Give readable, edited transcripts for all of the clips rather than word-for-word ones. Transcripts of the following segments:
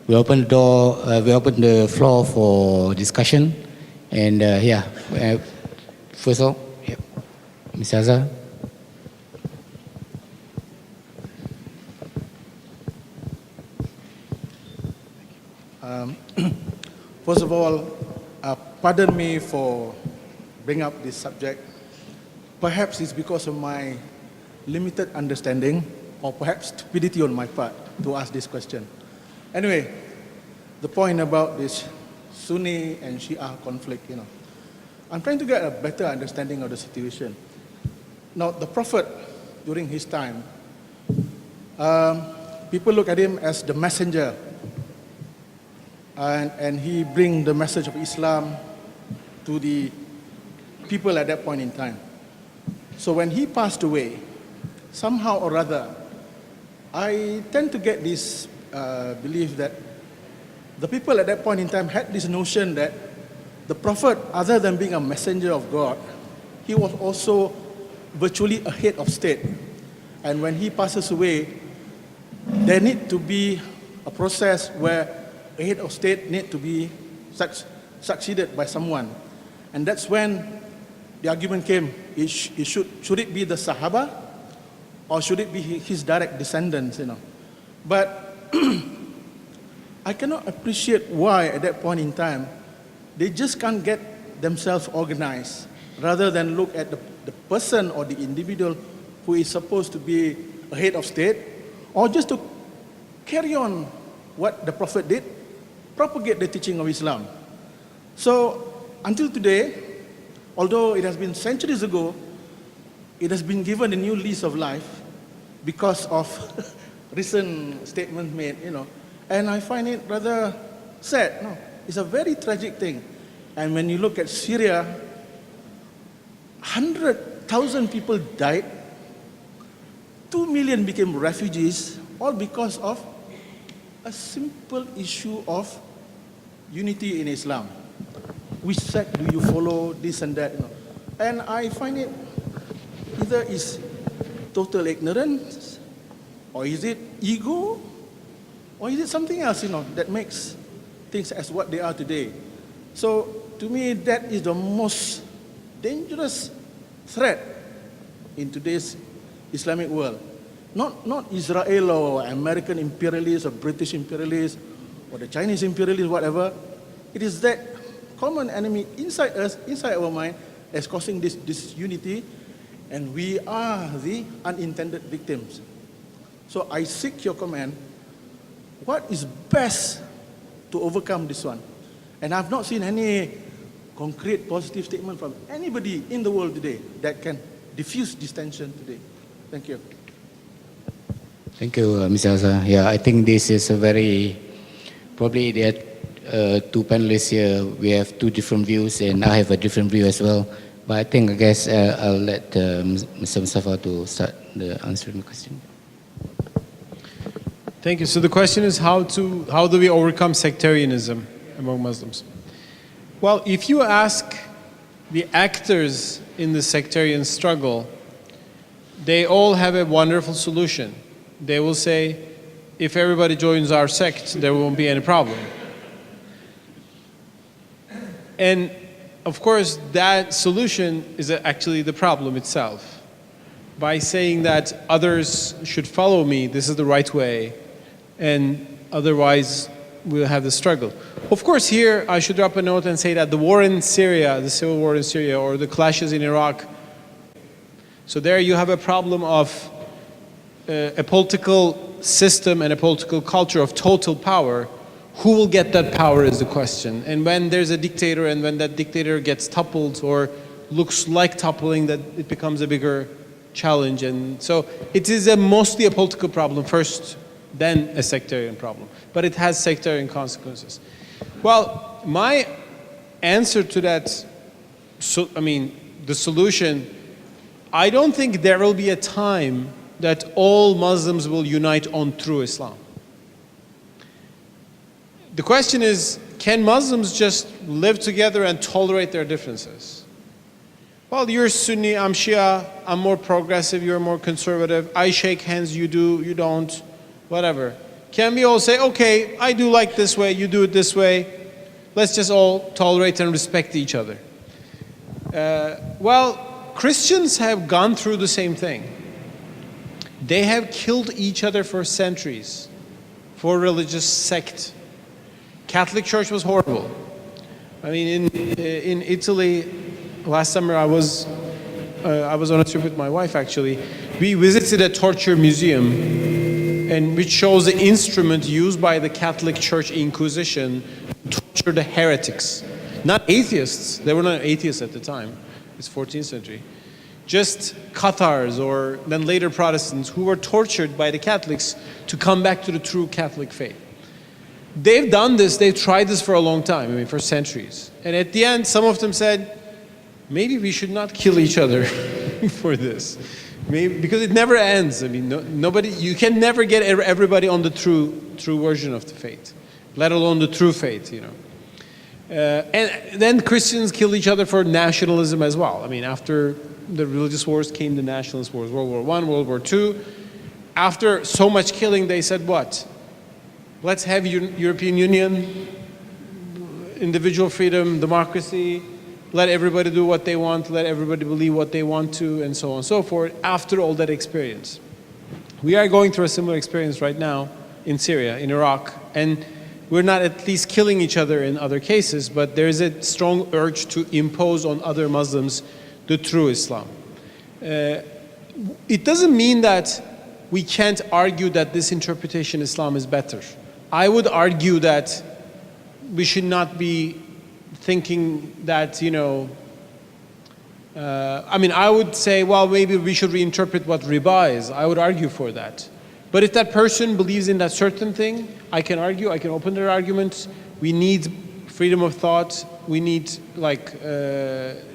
we open the door, we open the floor for discussion. And first of all, Ms. Azhar. First of all, pardon me for bringing up this subject. Perhaps it's because of my limited understanding, or perhaps stupidity on my part to ask this question. Anyway, the point about this Sunni and Shia conflict, I'm trying to get a better understanding of the situation. Now, the Prophet, during his time, people look at him as the messenger, and he bring the message of Islam to the people at that point in time. So when he passed away, somehow or other, I tend to get this belief that the people at that point in time had this notion that the Prophet, other than being a messenger of God, he was also virtually a head of state. And when he passes away, there need to be a process where a head of state need to be succeeded by someone. And that's when the argument came, should it be the Sahaba, or should it be his direct descendants, But I cannot appreciate why at that point in time, they just can't get themselves organized, rather than look at the person or the individual who is supposed to be a head of state, or just to carry on what the Prophet did, propagate the teaching of Islam. So until today, although it has been centuries ago, it has been given a new lease of life because of recent statements made, and I find it rather sad. No, it's a very tragic thing. And when you look at Syria, 100,000 people died, 2 million became refugees, all because of a simple issue of unity in Islam. Which sect do you follow, this and that, And I find it either is total ignorance, or is it ego, or is it something else, that makes things as what they are today. So to me, that is the most dangerous threat in today's Islamic world. Not Israel or American imperialists or British imperialists or the Chinese imperialists, whatever. It is that common enemy inside us, inside our mind, that's causing this disunity, and we are the unintended victims. So I seek your comment. What is best to overcome this one? And I've not seen any concrete positive statement from anybody in the world today that can diffuse this tension today. Thank you. Thank you, Mr. Azhar. Yeah, I think this is a very, probably there are two panelists here. We have two different views, and I have a different view as well. But I guess I'll let Mr. Mustafa to start answering the question. Thank you. So the question is how do we overcome sectarianism among Muslims? Well, if you ask the actors in the sectarian struggle, they all have a wonderful solution. They will say, if everybody joins our sect, there won't be any problem. And of course, that solution is actually the problem itself. By saying that others should follow me, this is the right way, and otherwise we'll have the struggle. Of course, here I should drop a note and say that the war in Syria, the civil war in Syria, or the clashes in Iraq, so there you have a problem of a political system and a political culture of total power. Who will get that power is the question. And when there's a dictator, and when that dictator gets toppled or looks like toppling, that it becomes a bigger challenge. And so it is mostly a political problem first, then a sectarian problem. But it has sectarian consequences. Well, my answer to that, the solution, I don't think there will be a time that all Muslims will unite on true Islam. The question is, can Muslims just live together and tolerate their differences? Well, you're Sunni, I'm Shia, I'm more progressive, you're more conservative, I shake hands, you do, you don't, whatever. Can we all say, okay, I do like this way, you do it this way, let's just all tolerate and respect each other? Well, Christians have gone through the same thing. They have killed each other for centuries, for religious sect. Catholic Church was horrible. I mean, in Italy, last summer I was on a trip with my wife actually. We visited a torture museum, and which shows the instrument used by the Catholic Church Inquisition to torture the heretics. Not atheists, they were not atheists at the time, it's 14th century. Just Cathars or then later Protestants who were tortured by the Catholics to come back to the true Catholic faith. They've done this, they've tried this for a long time, I mean for centuries. And at the end, some of them said, maybe we should not kill each other for this. Maybe, because it never ends. I mean, nobody, you can never get everybody on the true version of the faith, let alone the true faith, you know. And then Christians killed each other for nationalism as well. I mean, after the religious wars came the nationalist wars, World War I, World War II. After so much killing, they said what? Let's have European Union, individual freedom, democracy, let everybody do what they want, let everybody believe what they want to, and so on and so forth, after all that experience. We are going through a similar experience right now in Syria, in Iraq, and we're not at least killing each other in other cases, but there is a strong urge to impose on other Muslims the true Islam. It doesn't mean that we can't argue that this interpretation of Islam is better. I would argue that we should not be thinking that, you know, I mean, I would say, well, maybe we should reinterpret what riba is. I would argue for that. But if that person believes in that certain thing, I can argue, I can open their arguments. We need freedom of thought. We need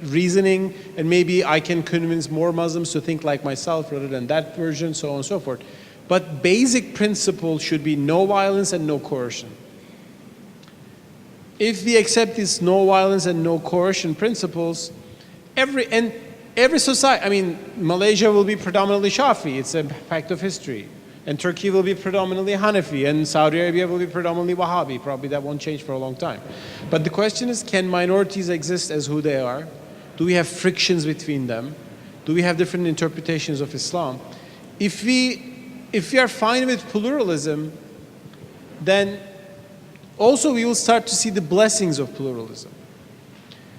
reasoning, and maybe I can convince more Muslims to think like myself rather than that version, so on and so forth. But basic principle should be no violence and no coercion. If we accept these no violence and no coercion principles, every society, I mean, Malaysia will be predominantly Shafi, it's a fact of history. And Turkey will be predominantly Hanafi, and Saudi Arabia will be predominantly Wahhabi. Probably that won't change for a long time. But the question is, can minorities exist as who they are? Do we have frictions between them? Do we have different interpretations of Islam? If we are fine with pluralism, then also we will start to see the blessings of pluralism.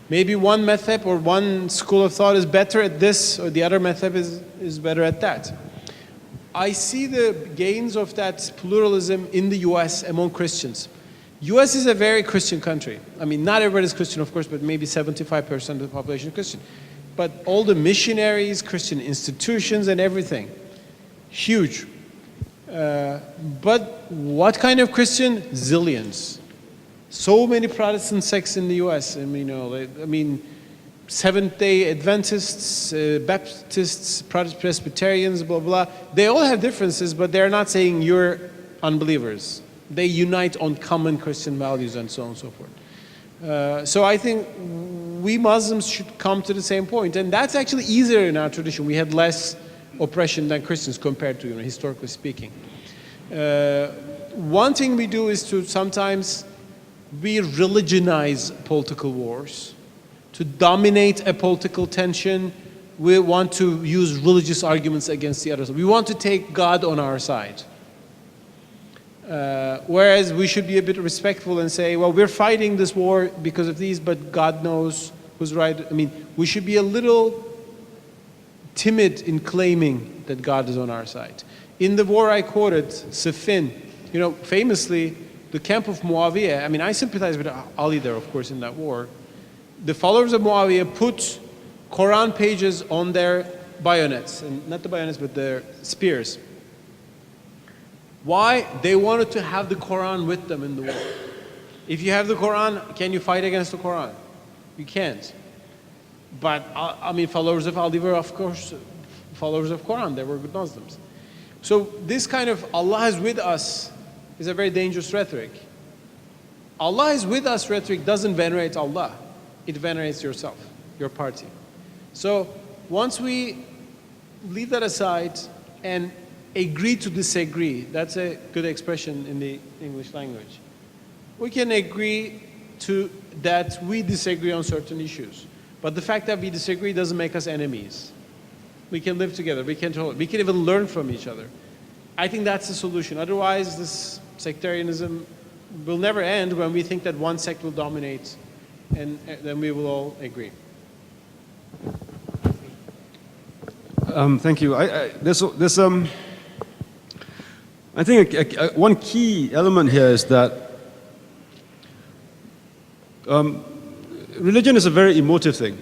Maybe one madhab or one school of thought is better at this, or the other madhab is better at that. I see the gains of that pluralism in the US among Christians. US is a very Christian country. I mean, not everybody is Christian, of course, but maybe 75% of the population is Christian. But all the missionaries, Christian institutions and everything, huge. But what kind of Christian? Zillions. So many Protestant sects in the US. I mean, Seventh-day Adventists, Baptists, Presbyterians, blah, blah. They all have differences, but they're not saying you're unbelievers. They unite on common Christian values and so on and so forth. So I think we Muslims should come to the same point. And that's actually easier in our tradition. We had less oppression than Christians compared to, historically speaking. One thing we do is to sometimes we religionize political wars. To dominate a political tension, we want to use religious arguments against the others. We want to take God on our side. Whereas we should be a bit respectful and say, well, we're fighting this war because of these, but God knows who's right. I mean, we should be a little timid in claiming that God is on our side. In the war I quoted, Siffin, famously, the camp of Muawiyah, I mean, I sympathize with Ali there, of course, in that war. The followers of Muawiyah put Quran pages on their bayonets, and not the bayonets, but their spears. Why? They wanted to have the Quran with them in the war. If you have the Quran, can you fight against the Quran? You can't. But, followers of Ali were, of course, followers of Quran. They were good Muslims. So this kind of Allah is with us is a very dangerous rhetoric. Allah is with us rhetoric doesn't venerate Allah. It venerates yourself, your party. So once we leave that aside and agree to disagree. That's a good expression in the English language. We can agree to that we disagree on certain issues. But the fact that we disagree doesn't make us enemies. We can live together, we can even learn from each other. I think that's the solution. Otherwise, this sectarianism will never end when we think that one sect will dominate, and then we will all agree. Thank you. I think one key element here is that religion is a very emotive thing,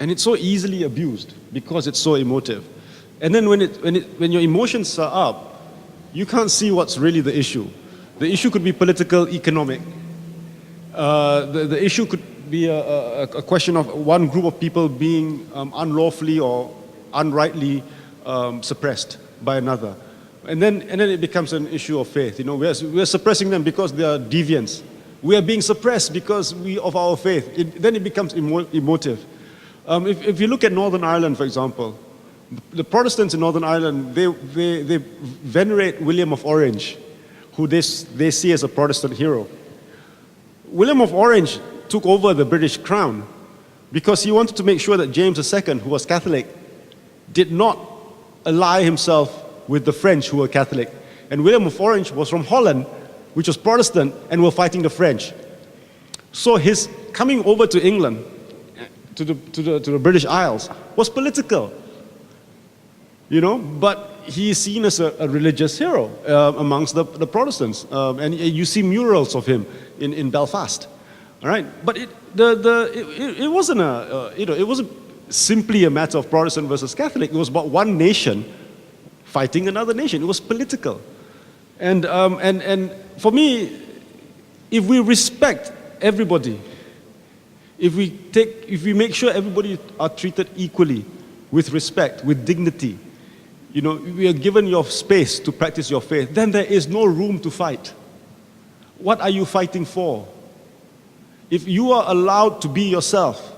and it's so easily abused because it's so emotive. And then when your emotions are up, you can't see what's really the issue. The issue could be political, economic. The issue could be a question of one group of people being unlawfully or unrightly suppressed by another. And then it becomes an issue of faith. You know, we're suppressing them because they are deviants. We are being suppressed because of our faith. Then it becomes emotive. If you look at Northern Ireland, for example, the Protestants in Northern Ireland, they venerate William of Orange, who they see as a Protestant hero. William of Orange took over the British crown because he wanted to make sure that James II, who was Catholic, did not ally himself with the French, who were Catholic. And William of Orange was from Holland, which was Protestant, and were fighting the French. So his coming over to England, to the British Isles, was political. You know, but he is seen as a religious hero amongst the Protestants, and you see murals of him in Belfast. All right, but it wasn't it wasn't simply a matter of Protestant versus Catholic. It was about one nation fighting another nation. It was political, and for me, if we respect everybody, if we make sure everybody are treated equally, with respect, with dignity, you know, we are given your space to practice your faith, then there is no room to fight. What are you fighting for? If you are allowed to be yourself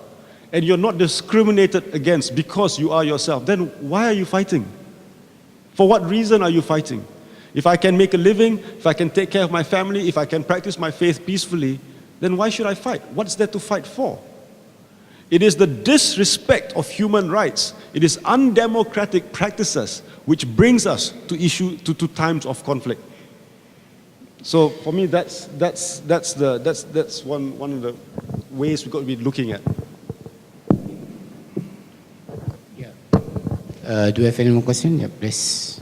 and you're not discriminated against because you are yourself, then why are you fighting? For what reason are you fighting? If I can make a living, if I can take care of my family, if I can practice my faith peacefully, then why should I fight? What's there to fight for? It is the disrespect of human rights. It is undemocratic practices which brings us to times of conflict. So for me, that's one of the ways we've got to be looking at. Yeah. Do you have any more questions? Yeah, please.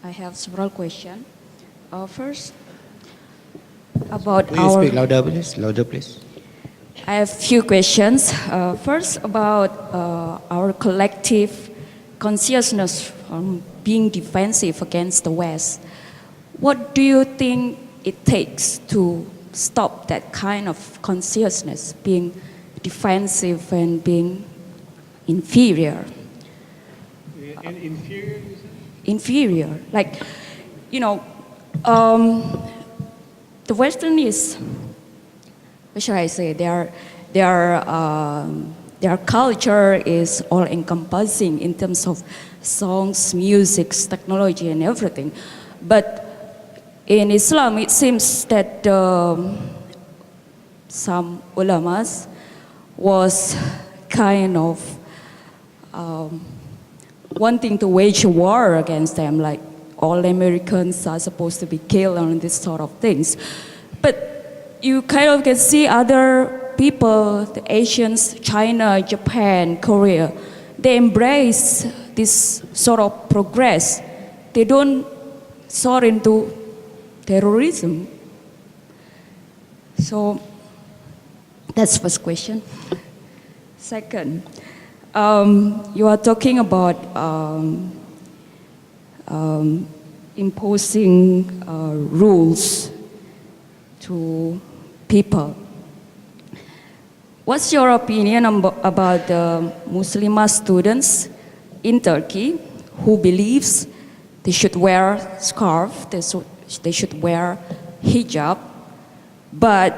I have several questions. First, about Will you speak louder, please? Louder, please. I have few questions. First, about our collective consciousness on being defensive against the West. What do you think it takes to stop that kind of consciousness, being defensive and being inferior? Inferior, you said? Inferior, like, you know, the Western is, what should I say? Their culture is all encompassing in terms of songs, music, technology, and everything. But in Islam, it seems that some ulamas was kind of wanting to wage a war against them, like all Americans are supposed to be killed and this sort of things. But you kind of can see other people, the Asians, China, Japan, Korea, they embrace this sort of progress. They don't soar into terrorism. So that's first question. Second, you are talking about imposing rules to people. What's your opinion about the Muslimah students in Turkey who believes they should wear scarf, they they should wear hijab. But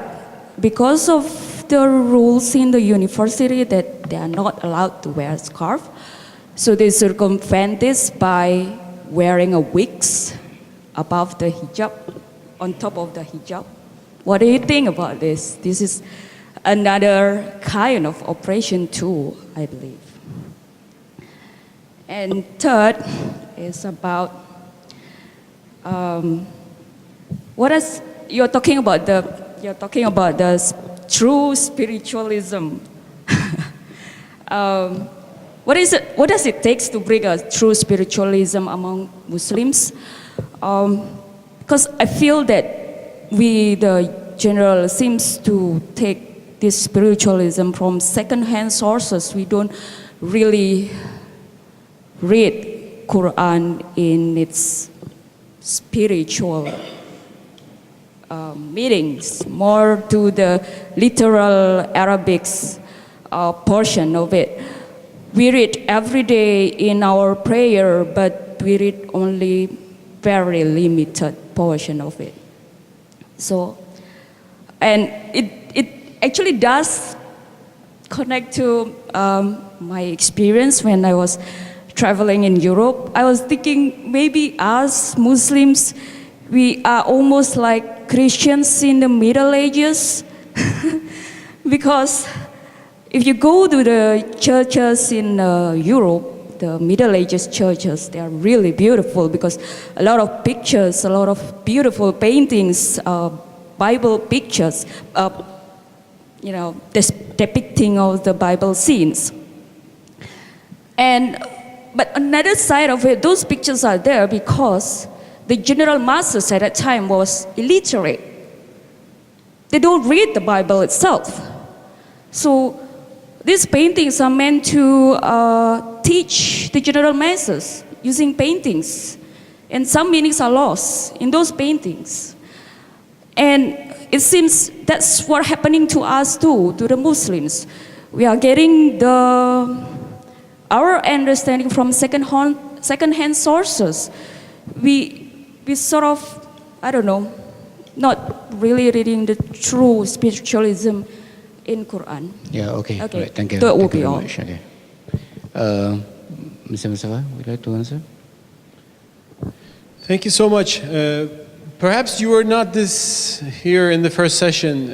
because of the rules in the university that they are not allowed to wear a scarf, so they circumvent this by wearing a wigs above the hijab, on top of the hijab. What do you think about this? This is another kind of oppression too, I believe. And third is about you're talking about the true spiritualism. What does it take to bring a true spiritualism among Muslims? Because I feel that we, the general, seems to take this spiritualism from second-hand sources. We don't really read Quran in its spiritual meanings, more to the literal Arabics portion of it. We read every day in our prayer, but we read only very limited portion of it. So, and it actually does connect to my experience when I was traveling in Europe. I was thinking maybe us Muslims, we are almost like Christians in the Middle Ages. Because if you go to the churches in Europe, the Middle Ages churches, they are really beautiful because a lot of pictures, a lot of beautiful paintings, Bible pictures, depicting all the Bible scenes. But another side of it, those pictures are there because the general masses at that time was illiterate. They don't read the Bible itself. So these paintings are meant to teach the general masses using paintings. And some meanings are lost in those paintings. And it seems that's what's happening to us too, to the Muslims. We are getting our understanding from second-hand sources. We sort of, I don't know, not really reading the true spiritualism in Quran. Yeah, okay. Okay. Right, thank you. That will Thank you be very all. much. Okay. Mr. Mustafa, would you like to answer? Thank you so much. Perhaps you were not here in the first session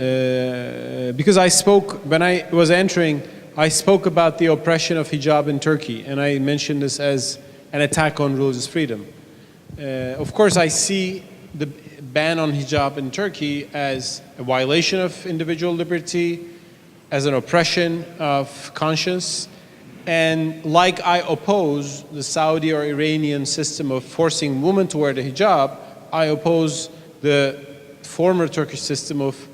because I spoke, when I was entering, I spoke about the oppression of hijab in Turkey, and I mentioned this as an attack on religious freedom. Of course, I see the ban on hijab in Turkey as a violation of individual liberty, as an oppression of conscience, and like I oppose the Saudi or Iranian system of forcing women to wear the hijab, I oppose the former Turkish system of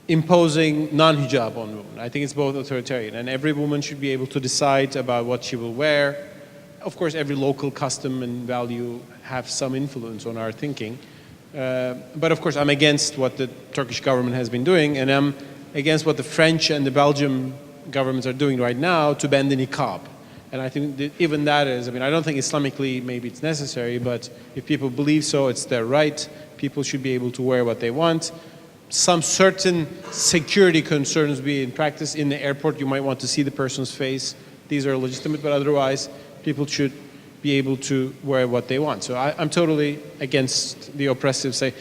imposing non-hijab on women. I think it's both authoritarian, and every woman should be able to decide about what she will wear. Of course, every local custom and value have some influence on our thinking. But of course, I'm against what the Turkish government has been doing, and I'm against what the French and the Belgian governments are doing right now to ban the niqab. And I think that even that is, I don't think Islamically maybe it's necessary, but if people believe so, it's their right. People should be able to wear what they want. Some certain security concerns be in practice. In the airport, you might want to see the person's face. These are legitimate, but otherwise, people should be able to wear what they want. So I'm totally against the oppressive say.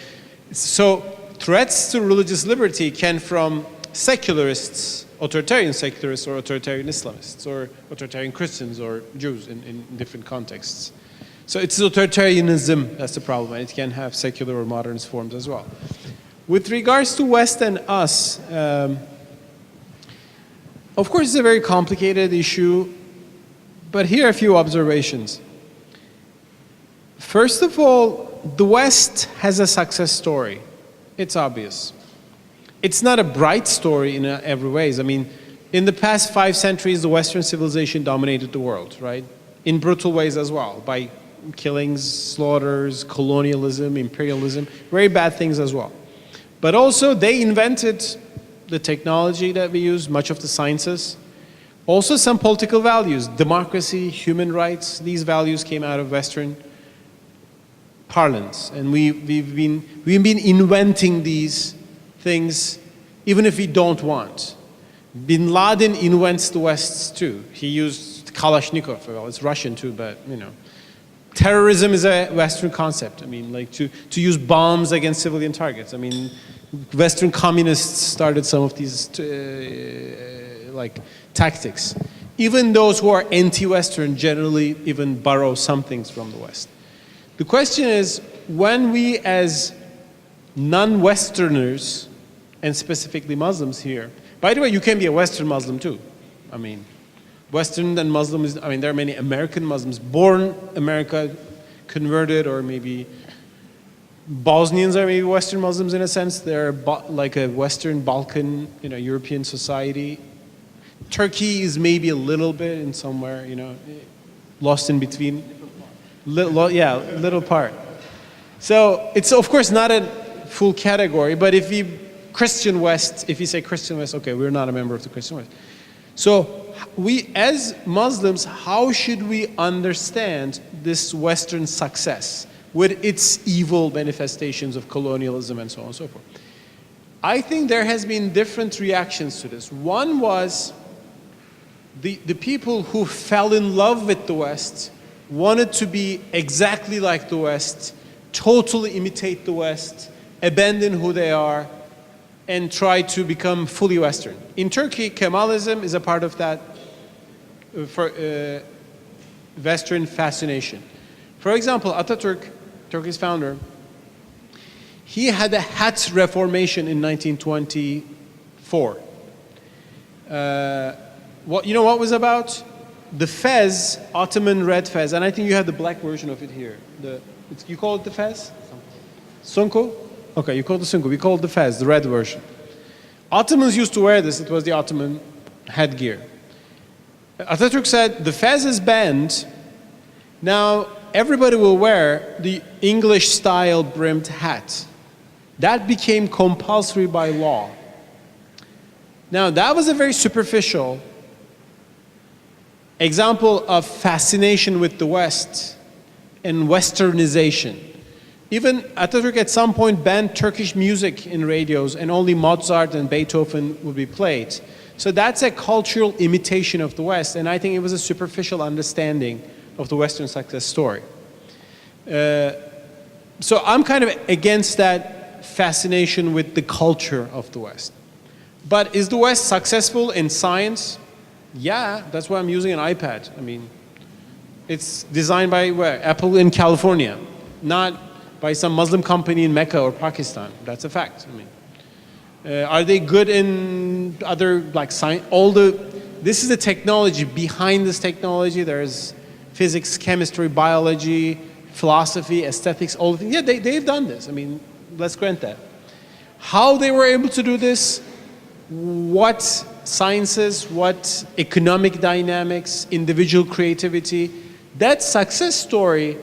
So threats to religious liberty can from secularists, authoritarian secularists, or authoritarian Islamists, or authoritarian Christians or Jews in different contexts. So it's authoritarianism that's the problem, and it can have secular or modernist forms as well. With regards to West and us, of course it's a very complicated issue, but here are a few observations. First of all, the West has a success story. It's obvious. It's not a bright story in every ways. In the past 5 centuries, the Western civilization dominated the world, right? In brutal ways as well, by killings, slaughters, colonialism, imperialism, very bad things as well. But also, they invented the technology that we use, much of the sciences. Also, some political values, democracy, human rights, these values came out of Western parlance, and we've been inventing these things even if we don't want. Bin Laden invents the West too. He used Kalashnikov. Well, it's Russian too, but you know. Terrorism is a Western concept. I mean, like to use bombs against civilian targets. I mean, Western communists started some of these like tactics. Even those who are anti-Western generally even borrow some things from the West. The question is, when we as non-Westerners, and specifically Muslims here, by the way, you can be a Western Muslim too. I mean, Western and Muslim is, I mean, there are many American Muslims born America, converted, or maybe Bosnians are maybe Western Muslims in a sense. They're like a Western Balkan, you know, European society. Turkey is maybe a little bit in somewhere, you know, lost in between. Little part. So it's of course not a full category, but if you Christian West, if you say Christian West, okay, we're not a member of the Christian West. So we as Muslims, how should we understand this Western success with its evil manifestations of colonialism and so on and so forth? I think there has been different reactions to this. One was the people who fell in love with the West wanted to be exactly like the West, totally imitate the West, abandon who they are, and try to become fully Western. In Turkey, Kemalism is a part of that Western fascination. For example, Atatürk, Turkey's founder, he had a hat reformation in 1924. You know what was about? The fez, Ottoman red fez, and I think you have the black version of it here. You call it the fez? Sunko? Okay, you call it the sunko. We call it the fez, the red version. Ottomans used to wear this. It was the Ottoman headgear. Atatürk said, the fez is banned. Now, everybody will wear the English-style brimmed hat. That became compulsory by law. Now, that was a very superficial example of fascination with the West and Westernization. Even Atatürk at some point banned Turkish music in radios, and only Mozart and Beethoven would be played. So that's a cultural imitation of the West, and I think it was a superficial understanding of the Western success story. So I'm kind of against that fascination with the culture of the West. But is the West successful in science? Yeah, that's why I'm using an iPad. I mean, it's designed by Apple in California, not by some Muslim company in Mecca or Pakistan. That's a fact. I mean, are they good in other like science? This is the technology. Behind this technology, there's physics, chemistry, biology, philosophy, aesthetics, all the things. Yeah, they've done this. I mean, let's grant that. How they were able to do this, what sciences, what economic dynamics, individual creativity, that success story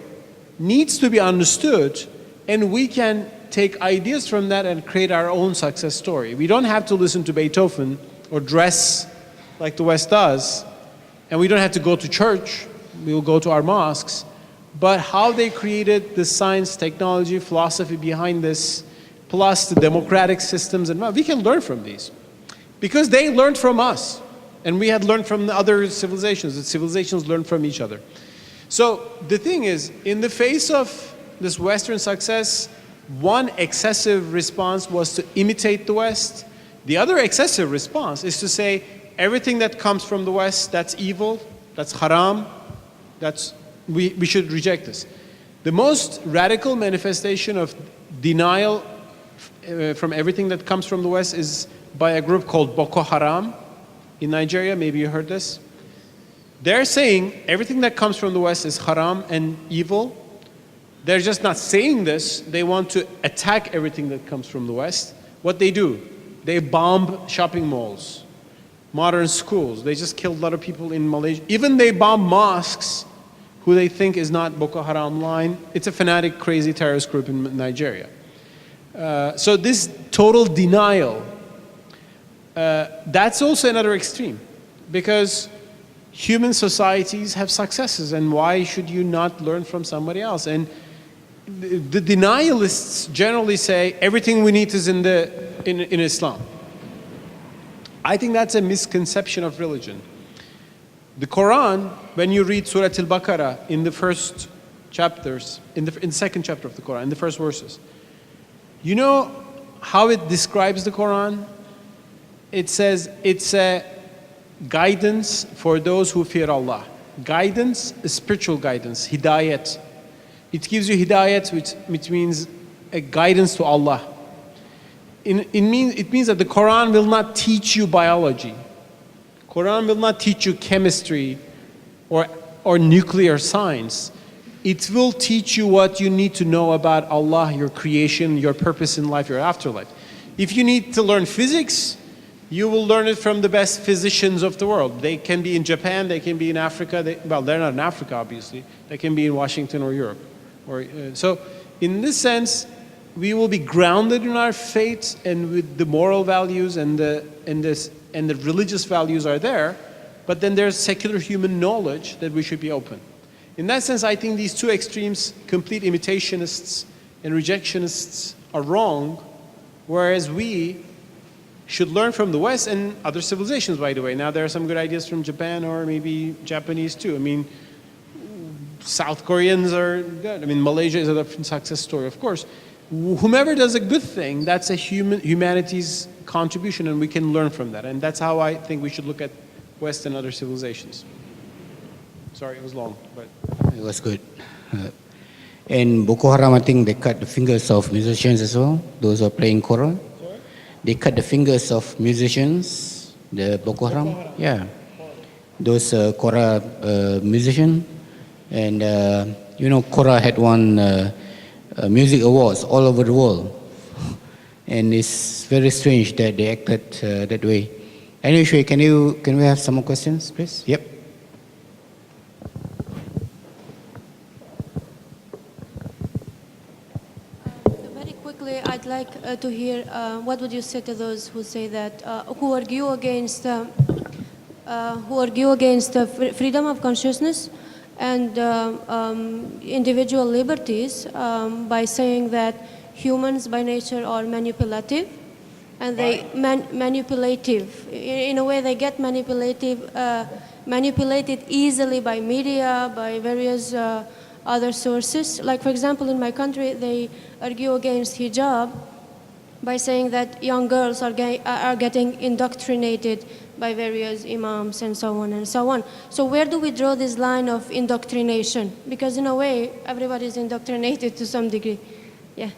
needs to be understood, and we can take ideas from that and create our own success story. We don't have to listen to Beethoven or dress like the West does, and we don't have to go to church. We will go to our mosques. But how they created the science, technology, philosophy behind this, plus the democratic systems, and we can learn from these. Because they learned from us, and we had learned from the other civilizations. The civilizations learned from each other. So the thing is, in the face of this Western success, one excessive response was to imitate the West. The other excessive response is to say everything that comes from the West, that's evil, that's haram, we should reject this. The most radical manifestation of denial from everything that comes from the West is by a group called Boko Haram in Nigeria. Maybe you heard this. They're saying everything that comes from the West is haram and evil. They're just not saying this. They want to attack everything that comes from the West. What they do, they bomb shopping malls, modern schools. They just killed a lot of people in Malaysia. Even they bomb mosques, who they think is not Boko Haram line. It's a fanatic, crazy terrorist group in Nigeria. So this total denial, that's also another extreme, because human societies have successes, and why should you not learn from somebody else? And the denialists generally say everything we need is in Islam. I think that's a misconception of religion. The Quran, when you read Surah Al-Baqarah in the first chapters, in the second chapter of the Quran, in the first verses, you know how it describes the Quran? It says it's a guidance for those who fear Allah. Guidance, spiritual guidance, hidayat. It gives you hidayat, which means a guidance to Allah. It means that the Quran will not teach you biology. Quran will not teach you chemistry or nuclear science. It will teach you what you need to know about Allah, your creation, your purpose in life, your afterlife. If you need to learn physics, you will learn it from the best physicians of the world. They can be in Japan, they can be in Africa. They're not in Africa, obviously. They can be in Washington or Europe. So in this sense, we will be grounded in our faith, and with the moral values and the religious values are there, but then there's secular human knowledge that we should be open. In that sense, I think these two extremes, complete imitationists and rejectionists, are wrong, whereas we should learn from the West and other civilizations, by the way. Now there are some good ideas from Japan, or maybe Japanese too. I mean, South Koreans are good. I mean, Malaysia is a different success story, of course. Whomever does a good thing, that's a humanity's contribution, and we can learn from that. And that's how I think we should look at West and other civilizations. Sorry, it was long, but it was good. And Boko Haram, I think they cut the fingers of musicians as well, those who are playing Quran. They cut the fingers of musicians, the Boko Haram. Yeah. Those Quora musicians. And, Quora had won music awards all over the world. And it's very strange that they acted that way. Anyway, can we have some more questions, please? Yep. Very quickly, I'd like to hear what would you say to those who say that who argue against freedom of consciousness and individual liberties by saying that humans by nature are manipulative, and they manipulative. In a way, they get manipulated easily by media, by various other sources. Like, for example, in my country, they argue against hijab by saying that young girls are getting indoctrinated by various imams and so on and so on. So where do we draw this line of indoctrination? Because in a way, everybody is indoctrinated to some degree. Yeah.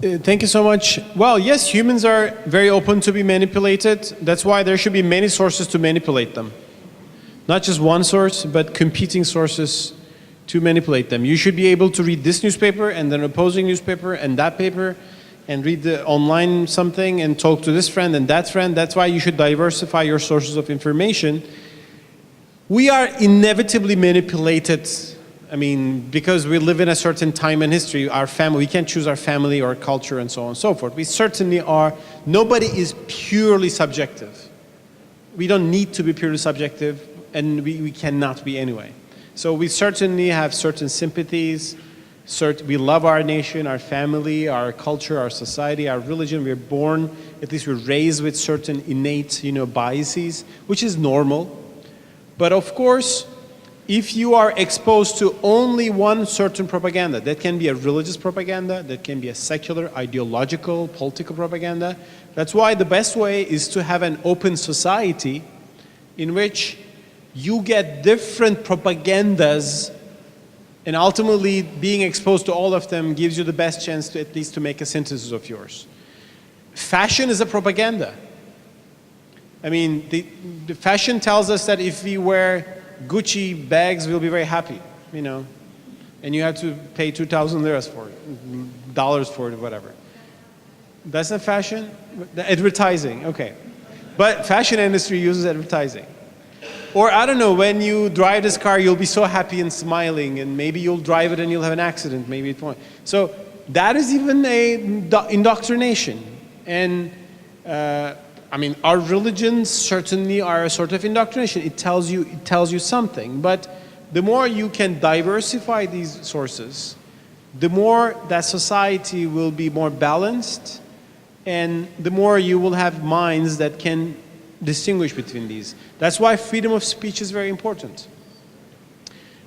Thank you so much. Well, yes, humans are very open to be manipulated. That's why there should be many sources to manipulate them. Not just one source, but competing sources to manipulate them. You should be able to read this newspaper and then opposing newspaper and that paper, and read the online something and talk to this friend and that friend. That's why you should diversify your sources of information. We are inevitably manipulated. I mean, because we live in a certain time in history, our family, we can't choose our family or culture and so on and so forth. We certainly are, nobody is purely subjective. We don't need to be purely subjective, and we cannot be anyway. So we certainly have certain sympathies. We love our nation, our family, our culture, our society, our religion. We're born, at least we're raised with certain innate, biases, which is normal. But of course, if you are exposed to only one certain propaganda, that can be a religious propaganda, that can be a secular, ideological, political propaganda. That's why the best way is to have an open society in which you get different propagandas, and ultimately being exposed to all of them gives you the best chance to at least to make a synthesis of yours. Fashion is a propaganda. I mean, the fashion tells us that if we wear Gucci bags, we'll be very happy, and you have to pay 2,000 liras for it, dollars for it, whatever. That's not fashion? Advertising, okay. But fashion industry uses advertising. Or I don't know, when you drive this car, you'll be so happy and smiling, and maybe you'll drive it and you'll have an accident, maybe it won't. So that is even indoctrination. And our religions certainly are a sort of indoctrination. It tells you something. But the more you can diversify these sources, the more that society will be more balanced, and the more you will have minds that can distinguish between these. That's why freedom of speech is very important.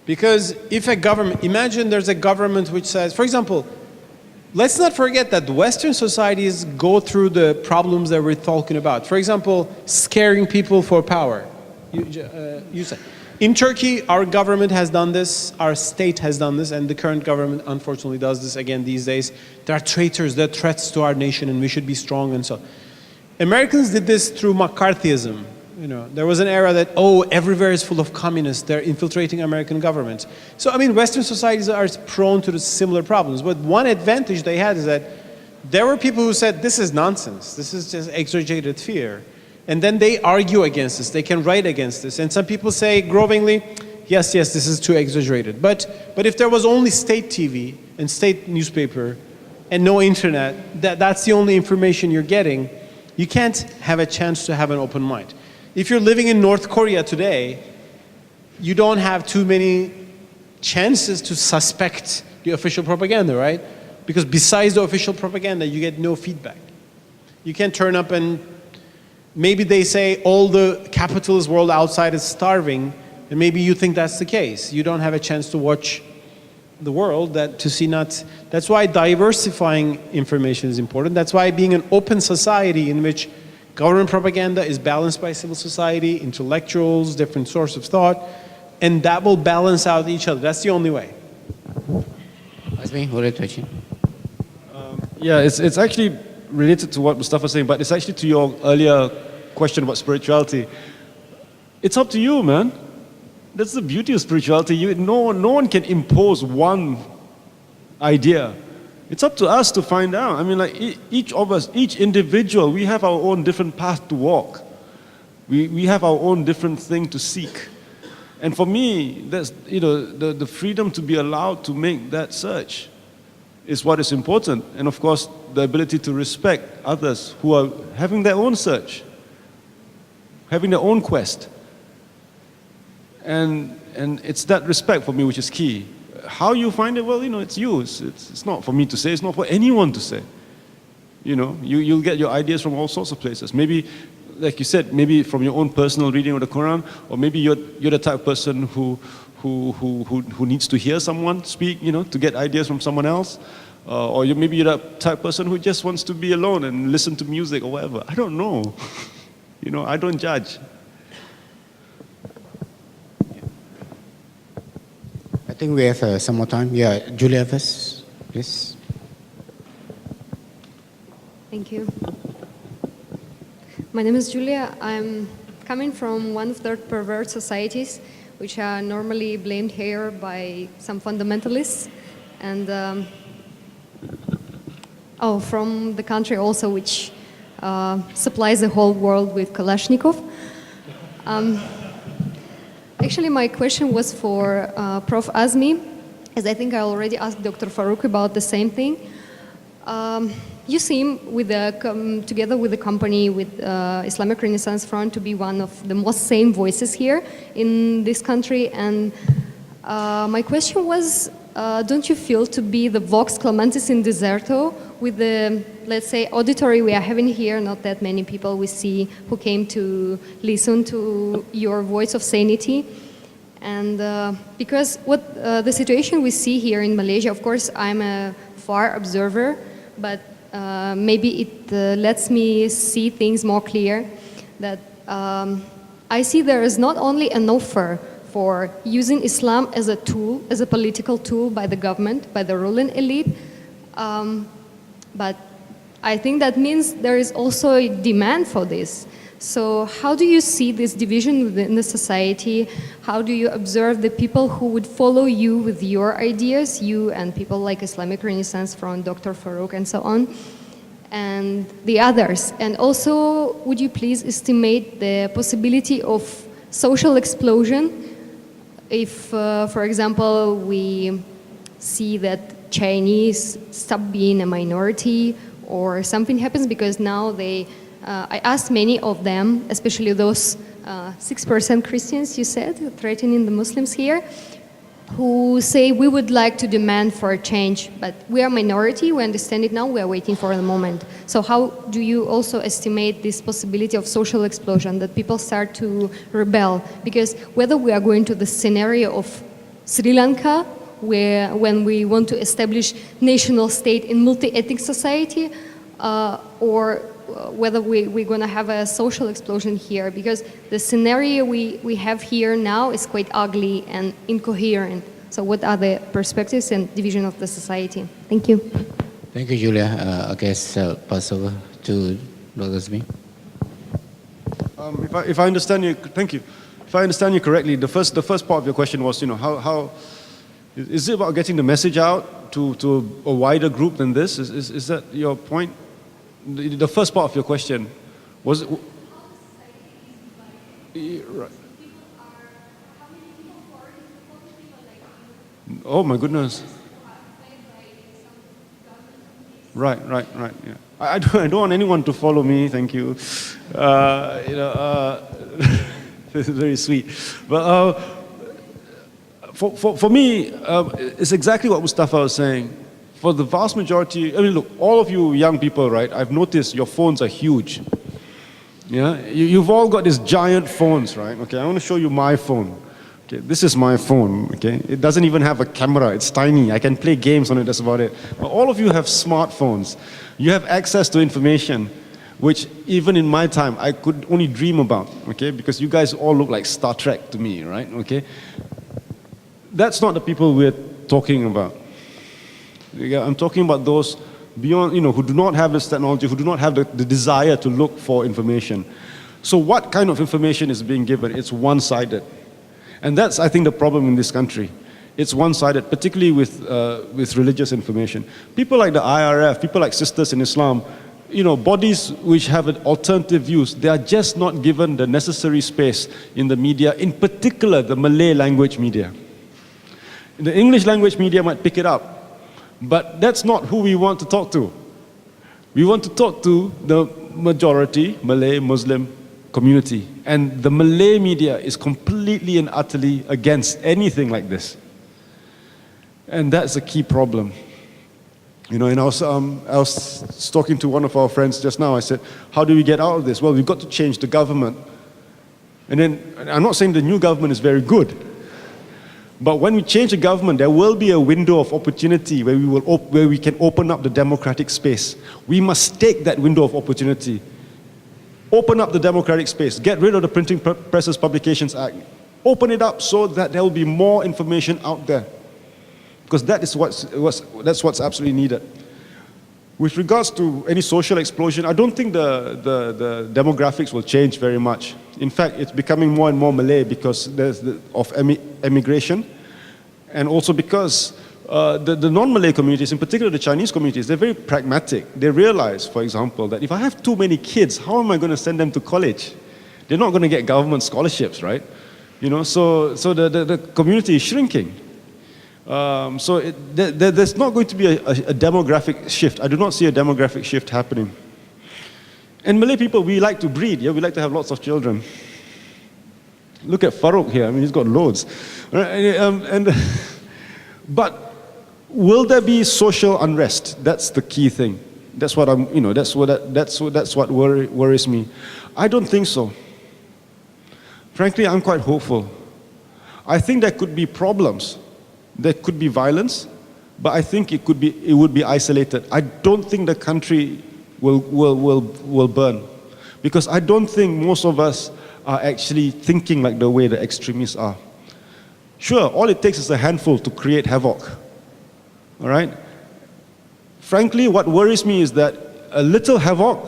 Because if a government, imagine there's a government which says, for example, let's not forget that Western societies go through the problems that we're talking about. For example, scaring people for power. You say. In Turkey, our government has done this, our state has done this, and the current government unfortunately does this again these days. There are traitors, there are threats to our nation, and we should be strong and so. Americans did this through McCarthyism. You know, there was an era that, oh, everywhere is full of communists, they're infiltrating American government. So, I mean, Western societies are prone to the similar problems, but one advantage they had is that there were people who said, this is nonsense, this is just exaggerated fear. And then they argue against this, they can write against this. And some people say, grovingly, yes, yes, this is too exaggerated. But if there was only state TV and state newspaper and no internet, that's the only information you're getting, you can't have a chance to have an open mind. If you're living in North Korea today, you don't have too many chances to suspect the official propaganda, right? Because besides the official propaganda, you get no feedback. You can't turn up and maybe they say all the capitalist world outside is starving, and maybe you think that's the case. You don't have a chance to watch the world to see not. That's why diversifying information is important. That's why being an open society in which government propaganda is balanced by civil society, intellectuals, different sources of thought, and that will balance out each other. That's the only way. Azmi, what are you touching? Yeah, it's actually related to what Mustafa was saying, but it's actually to your earlier question about spirituality. It's up to you, man. That's the beauty of spirituality. No one can impose one idea. It's up to us to find out. I mean, like each of us, each individual, we have our own different path to walk. We have our own different thing to seek. And for me, that's, you know, the freedom to be allowed to make that search is what is important. And of course, the ability to respect others who are having their own search, having their own quest. And it's that respect for me which is key. How you find it, well, you know, it's you. It's not for me to say, it's not for anyone to say. You know, you'll get your ideas from all sorts of places. Maybe, like you said, maybe from your own personal reading of the Quran, or maybe you're the type of person who needs to hear someone speak, you know, to get ideas from someone else. Or maybe you're the type of person who just wants to be alone and listen to music or whatever. I don't know. You know, I don't judge. I think we have some more time. Yeah, Julia first, please. Thank you. My name is Julia. I'm coming from one of the perverse societies, which are normally blamed here by some fundamentalists, and from the country also which supplies the whole world with Kalashnikov. Actually, my question was for Prof. Azmi, as I think I already asked Dr. Farouk about the same thing. You seem, together with the company, with Islamic Renaissance Front, to be one of the most sane voices here in this country. And my question was, don't you feel to be the Vox Clementis in Deserto with the, let's say, auditory we are having here, not that many people we see who came to listen to your voice of sanity. And because what the situation we see here in Malaysia, of course, I'm a far observer, but maybe it lets me see things more clear, that I see there is not only an offer for using Islam as a tool, as a political tool by the government, by the ruling elite, but I think that means there is also a demand for this. So how do you see this division within the society? How do you observe the people who would follow you with your ideas, you and people like Islamic Renaissance Front, Dr. Farouk, and so on, and the others? And also, would you please estimate the possibility of social explosion if, for example, we see that Chinese stop being a minority, or something happens because now they I asked many of them, especially those 6% Christians you said, threatening the Muslims here, who say we would like to demand for a change, but we are minority, we understand it now, we are waiting for the moment. So how do you also estimate this possibility of social explosion, that people start to rebel? Because whether we are going to the scenario of Sri Lanka, where when we want to establish national state in multi-ethnic society, or whether we're going to have a social explosion here, because the scenario we have here now is quite ugly and incoherent. So what are the perspectives and division of the society? Thank you. Thank you, Julia. I guess I'll pass over to Dr. Azmi. If I understand you, thank you. If I understand you correctly, the first part of your question was, how is it about getting the message out to a wider group than this? Is that your point? The first part of your question was it? Right. Oh my goodness. Right. Yeah. I don't want anyone to follow me. Thank you. This is very sweet. But for me, it's exactly what Mustafa was saying. For the vast majority, I mean, look, all of you young people, right? I've noticed your phones are huge. Yeah, you've all got these giant phones, right? Okay, I want to show you my phone. Okay, this is my phone. Okay, it doesn't even have a camera. It's tiny. I can play games on it. That's about it. But all of you have smartphones. You have access to information, which even in my time I could only dream about. Okay, because you guys all look like Star Trek to me, right? Okay, that's not the people we're talking about. Yeah, I'm talking about those beyond, who do not have this technology, who do not have the desire to look for information. So what kind of information is being given? It's one-sided. And that's, I think, the problem in this country. It's one-sided, particularly with religious information. People like the IRF, people like Sisters in Islam, bodies which have alternative views, they are just not given the necessary space in the media, in particular the Malay language media. The English language media might pick it up, but that's not who we want to talk to. We want to talk to the majority Malay Muslim community. And the Malay media is completely and utterly against anything like this. And that's a key problem. And I was talking to one of our friends just now. I said, how do we get out of this? Well, we've got to change the government. And then, I'm not saying the new government is very good. But when we change the government, there will be a window of opportunity where we can open up the democratic space. We must take that window of opportunity. Open up the democratic space. Get rid of the Printing Presses Publications Act. Open it up so that there will be more information out there. Because that's what's absolutely needed. With regards to any social explosion, I don't think the demographics will change very much. In fact, it's becoming more and more Malay because of emigration, and also because the non-Malay communities, in particular the Chinese communities, they're very pragmatic. They realize, for example, that if I have too many kids, how am I going to send them to college? They're not going to get government scholarships, right? So the community is shrinking. There's not going to be a demographic shift. I do not see a demographic shift happening. And Malay people, we like to breed. Yeah, we like to have lots of children. Look at Farouk here. I mean, he's got loads. But will there be social unrest? That's the key thing. That's what that's what worries me. I don't think so. Frankly, I'm quite hopeful. I think there could be problems. There could be violence, but I think it would be isolated. I don't think the country will burn, because I don't think most of us are actually thinking like the way the extremists are. Sure, all it takes is a handful to create havoc. All right? Frankly, what worries me is that a little havoc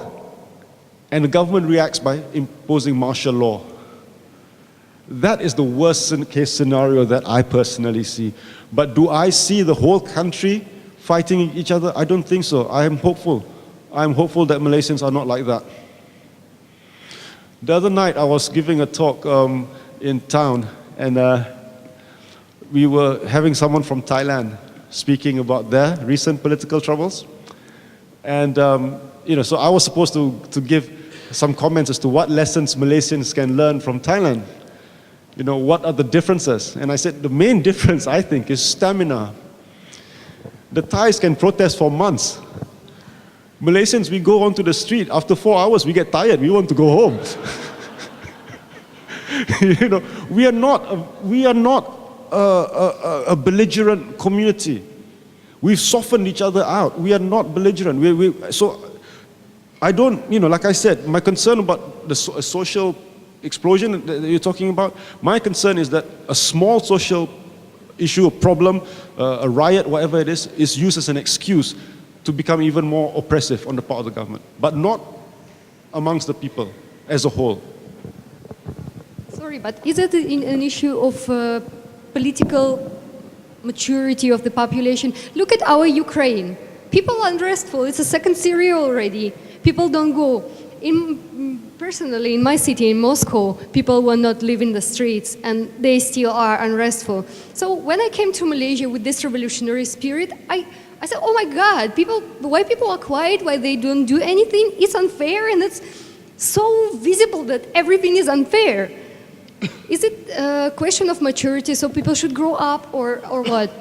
and the government reacts by imposing martial law. That is the worst case scenario that I personally see. But do I see the whole country fighting each other? I don't think so. I am hopeful. I'm hopeful that Malaysians are not like that. The other night I was giving a talk in town, and we were having someone from Thailand speaking about their recent political troubles. And so I was supposed to give some comments as to what lessons Malaysians can learn from Thailand. You know, what are the differences? And I said, the main difference, I think, is stamina. The Thais can protest for months. Malaysians, we go onto the street, after 4 hours, we get tired, we want to go home. You know, we are not a belligerent community. We've softened each other out. We are not belligerent. So I don't, you know, like I said, my concern about the social explosion that you're talking about, my concern is that a small social issue, a problem, a riot, whatever it is used as an excuse to become even more oppressive on the part of the government, but not amongst the people as a whole. Sorry, but is it an issue of political maturity of the population? Look at our Ukraine. People are unrestful. It's a second Syria already. People don't go. Personally, in my city, in Moscow, people will not live in the streets, and they still are unrestful. So when I came to Malaysia with this revolutionary spirit, I said, oh my God, why people are quiet, why they don't do anything? It's unfair, and it's so visible that everything is unfair. Is it a question of maturity, so people should grow up, or what?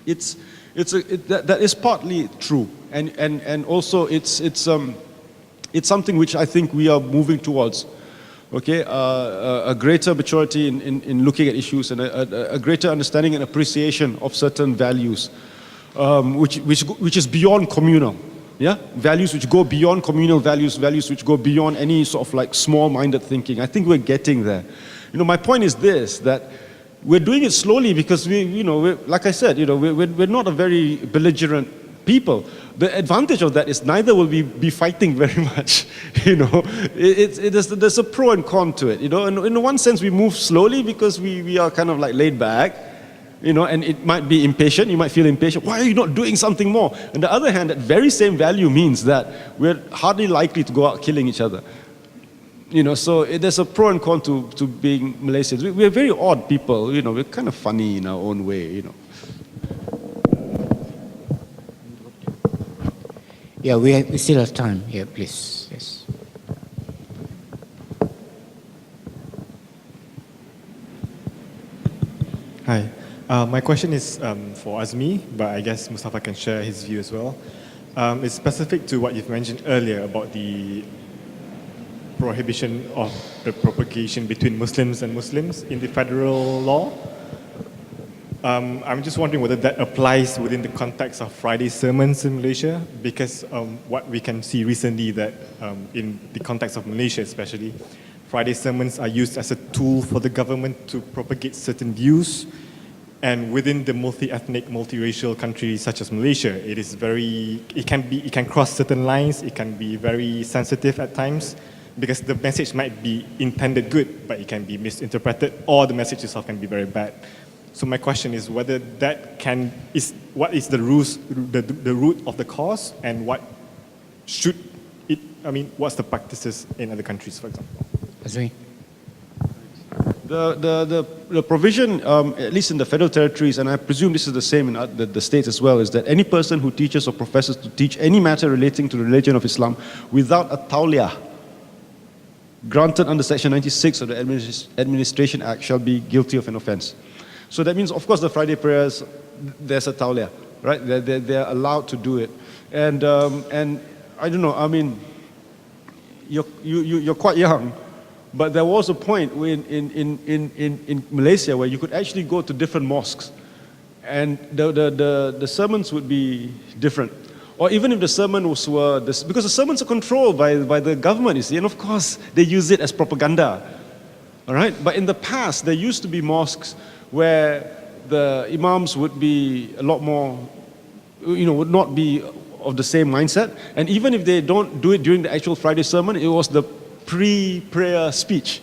That is partly true, and also it's something which I think we are moving towards. Okay, a greater maturity in looking at issues, and a greater understanding and appreciation of certain values, which is beyond communal. Yeah, values which go beyond communal values, values which go beyond any sort of like small-minded thinking. I think we're getting there. You know, my point is this, that we're doing it slowly because like I said, we're not a very belligerent people. The advantage of that is neither will we be fighting very much. There's a pro and con to it. And in one sense we move slowly because we are kind of like laid back. And it might be impatient, you might feel impatient. Why are you not doing something more? On the other hand, that very same value means that we're hardly likely to go out killing each other. So there's a pro and con to being Malaysians. We're very odd people, we're kind of funny in our own way, Yeah, we still have time. Yeah, please. Yes. Hi. My question is for Azmi, but I guess Mustafa can share his view as well. It's specific to what you've mentioned earlier about the prohibition of the propagation between Muslims and Muslims in the federal law. I'm just wondering whether that applies within the context of Friday sermons in Malaysia, because what we can see recently that in the context of Malaysia especially, Friday sermons are used as a tool for the government to propagate certain views. And within the multi-ethnic, multiracial countries such as Malaysia, it can cross certain lines, it can be very sensitive at times, because the message might be intended good, but it can be misinterpreted, or the message itself can be very bad. So my question is whether what is the root of the cause, and what's the practices in other countries, for example? Azmi. The provision, at least in the federal territories, and I presume this is the same in the states as well, is that any person who teaches or professes to teach any matter relating to the religion of Islam without a tawliyah granted under Section 96 of the Administration Act shall be guilty of an offense. So that means, of course, the Friday prayers, there's a tawliyah, right? They're allowed to do it. And I don't know, I mean, you're quite young, but there was a point in Malaysia where you could actually go to different mosques, and the sermons would be different. Or even if the sermons were, because the sermons are controlled by the government, you see, and of course they use it as propaganda. All right? But in the past, there used to be mosques where the imams would be a lot more, would not be of the same mindset. And even if they don't do it during the actual Friday sermon, it was the pre-prayer speech,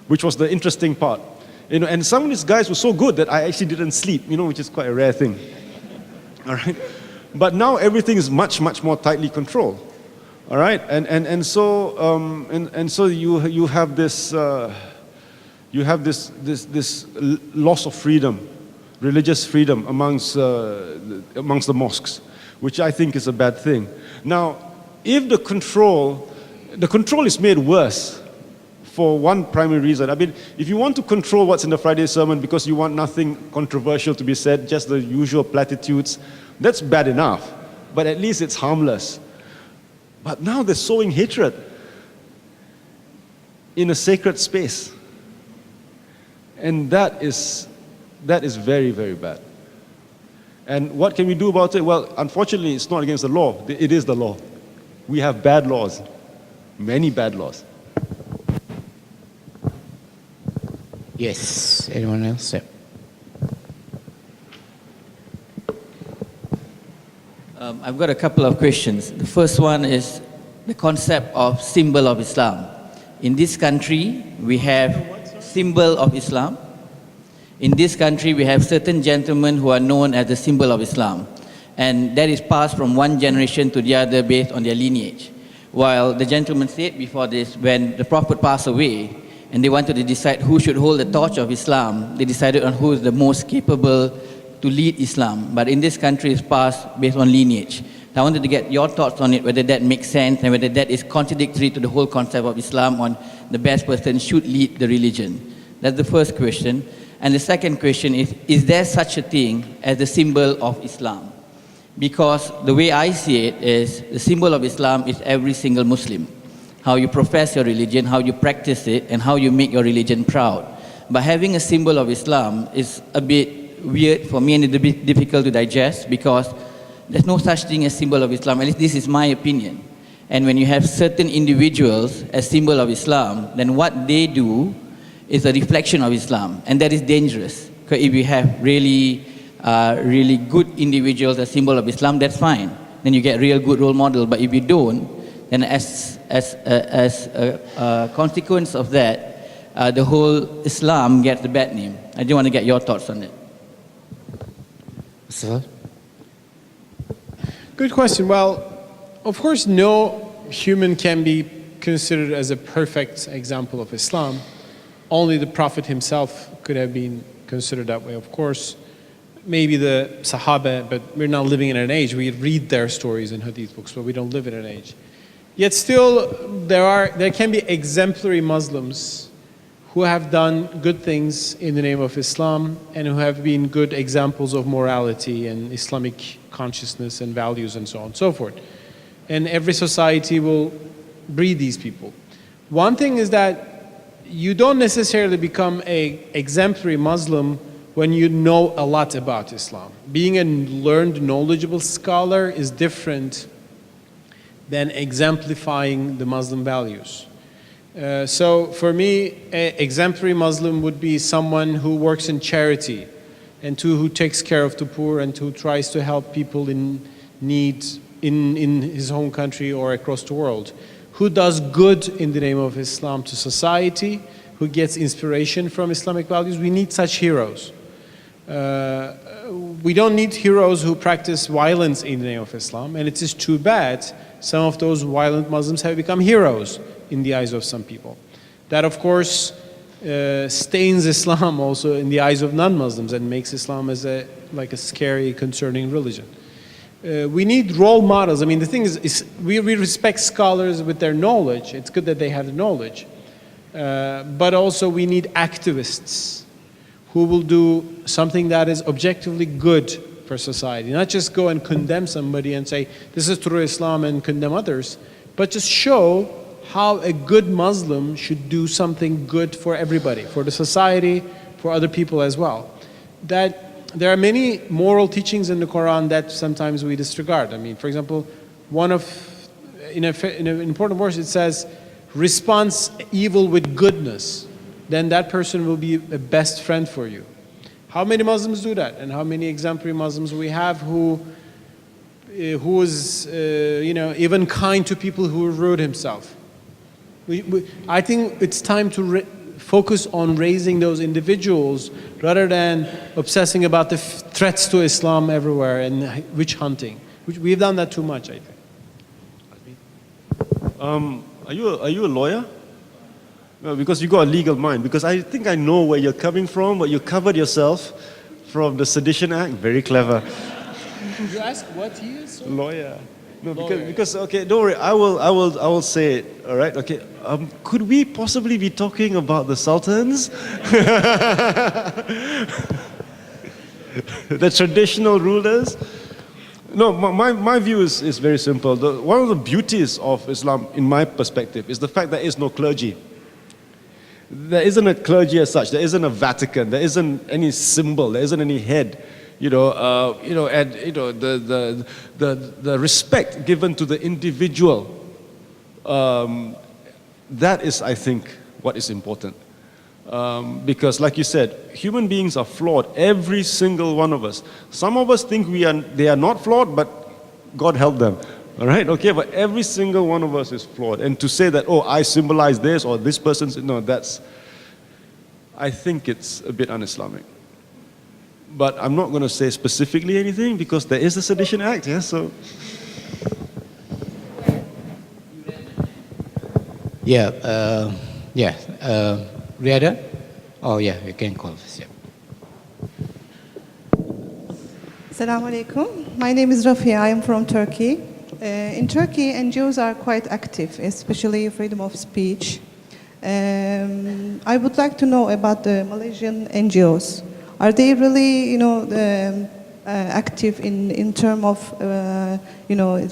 which was the interesting part. And some of these guys were so good that I actually didn't sleep, which is quite a rare thing. All right? But now everything is much, much more tightly controlled. All right? And so you have this this loss of freedom, religious freedom amongst the mosques, which I think is a bad thing. Now, if the control the control is made worse for one primary reason. I mean, if you want to control what's in the Friday sermon because you want nothing controversial to be said, just the usual platitudes, that's bad enough. But at least it's harmless. But now they're sowing hatred in a sacred space. And that is very, very bad. And what can we do about it? Well, unfortunately, it's not against the law. It is the law. We have bad laws, many bad laws. Yes, anyone else? Yeah. I've got a couple of questions. The first one is the concept of symbol of Islam. In this country, we have symbol of Islam. In this country, we have certain gentlemen who are known as the symbol of Islam. And that is passed from one generation to the other based on their lineage. While the gentleman said before this, when the Prophet passed away, and they wanted to decide who should hold the torch of Islam, they decided on who is the most capable to lead Islam. But in this country, it's passed based on lineage. I wanted to get your thoughts on it, whether that makes sense and whether that is contradictory to the whole concept of Islam on the best person should lead the religion. That's the first question. And the second question is there such a thing as the symbol of Islam? Because the way I see it is the symbol of Islam is every single Muslim. How you profess your religion, how you practice it, and how you make your religion proud. But having a symbol of Islam is a bit weird for me and it's a bit difficult to digest because there's no such thing as symbol of Islam. At least this is my opinion. And when you have certain individuals as symbol of Islam, then what they do is a reflection of Islam. And that is dangerous. Because if you have really good individuals as symbol of Islam, that's fine. Then you get real good role model. But if you don't, then as a consequence of that, the whole Islam gets the bad name. I do want to get your thoughts on it. Sir? Good question. Well, of course, no human can be considered as a perfect example of Islam. Only the Prophet himself could have been considered that way. Of course, maybe the Sahaba, but we're not living in an age. We read their stories in Hadith books, but we don't live in an age. Yet still, there can be exemplary Muslims who have done good things in the name of Islam and who have been good examples of morality and Islamic consciousness and values and so on and so forth. And every society will breed these people. One thing is that you don't necessarily become an exemplary Muslim when you know a lot about Islam. Being a learned, knowledgeable scholar is different than exemplifying the Muslim values. So for me, an exemplary Muslim would be someone who works in charity and who takes care of the poor and who tries to help people in need in his home country or across the world, who does good in the name of Islam to society, who gets inspiration from Islamic values. We need such heroes. We don't need heroes who practice violence in the name of Islam, and it is too bad some of those violent Muslims have become heroes in the eyes of some people. That, of course, stains Islam also in the eyes of non-Muslims and makes Islam as like a scary, concerning religion. We need role models. I mean, the thing is we respect scholars with their knowledge. It's good that they have the knowledge. But also we need activists who will do something that is objectively good for society. Not just go and condemn somebody and say, this is true Islam and condemn others, but just show how a good Muslim should do something good for everybody, for the society, for other people as well. That there are many moral teachings in the Quran that sometimes we disregard. I mean, for example, in an important verse it says, response evil with goodness, then that person will be a best friend for you. How many Muslims do that? And how many exemplary Muslims we have who is even kind to people who rude himself? I think it's time to focus on raising those individuals rather than obsessing about the threats to Islam everywhere and witch hunting. We've done that too much, I think. Are you a lawyer? No, because you got a legal mind. Because I think I know where you're coming from, but you covered yourself from the Sedition Act. Very clever. You ask what he is? Lawyer. No, because okay, don't worry. I will say it. All right. Okay. Could we possibly be talking about the sultans, the traditional rulers? No, my view is very simple. One of the beauties of Islam, in my perspective, is the fact that there is no clergy. There isn't a clergy as such. There isn't a Vatican. There isn't any symbol. There isn't any head. And the respect given to the individual. That is, I think, what is important. Because, like you said, human beings are flawed. Every single one of us. Some of us think they are not flawed, but God help them. All right, okay, but every single one of us is flawed. And to say that, oh, I symbolize this or this person's, no, I think it's a bit un-Islamic. But I'm not going to say specifically anything because there is a Sedition Act, yeah, so. Riada? Oh yeah, you can call us, yeah. Assalamu alaikum. My name is Rafia. I am from Turkey. In Turkey, NGOs are quite active, especially freedom of speech. I would like to know about the Malaysian NGOs. Are they really, active in terms of,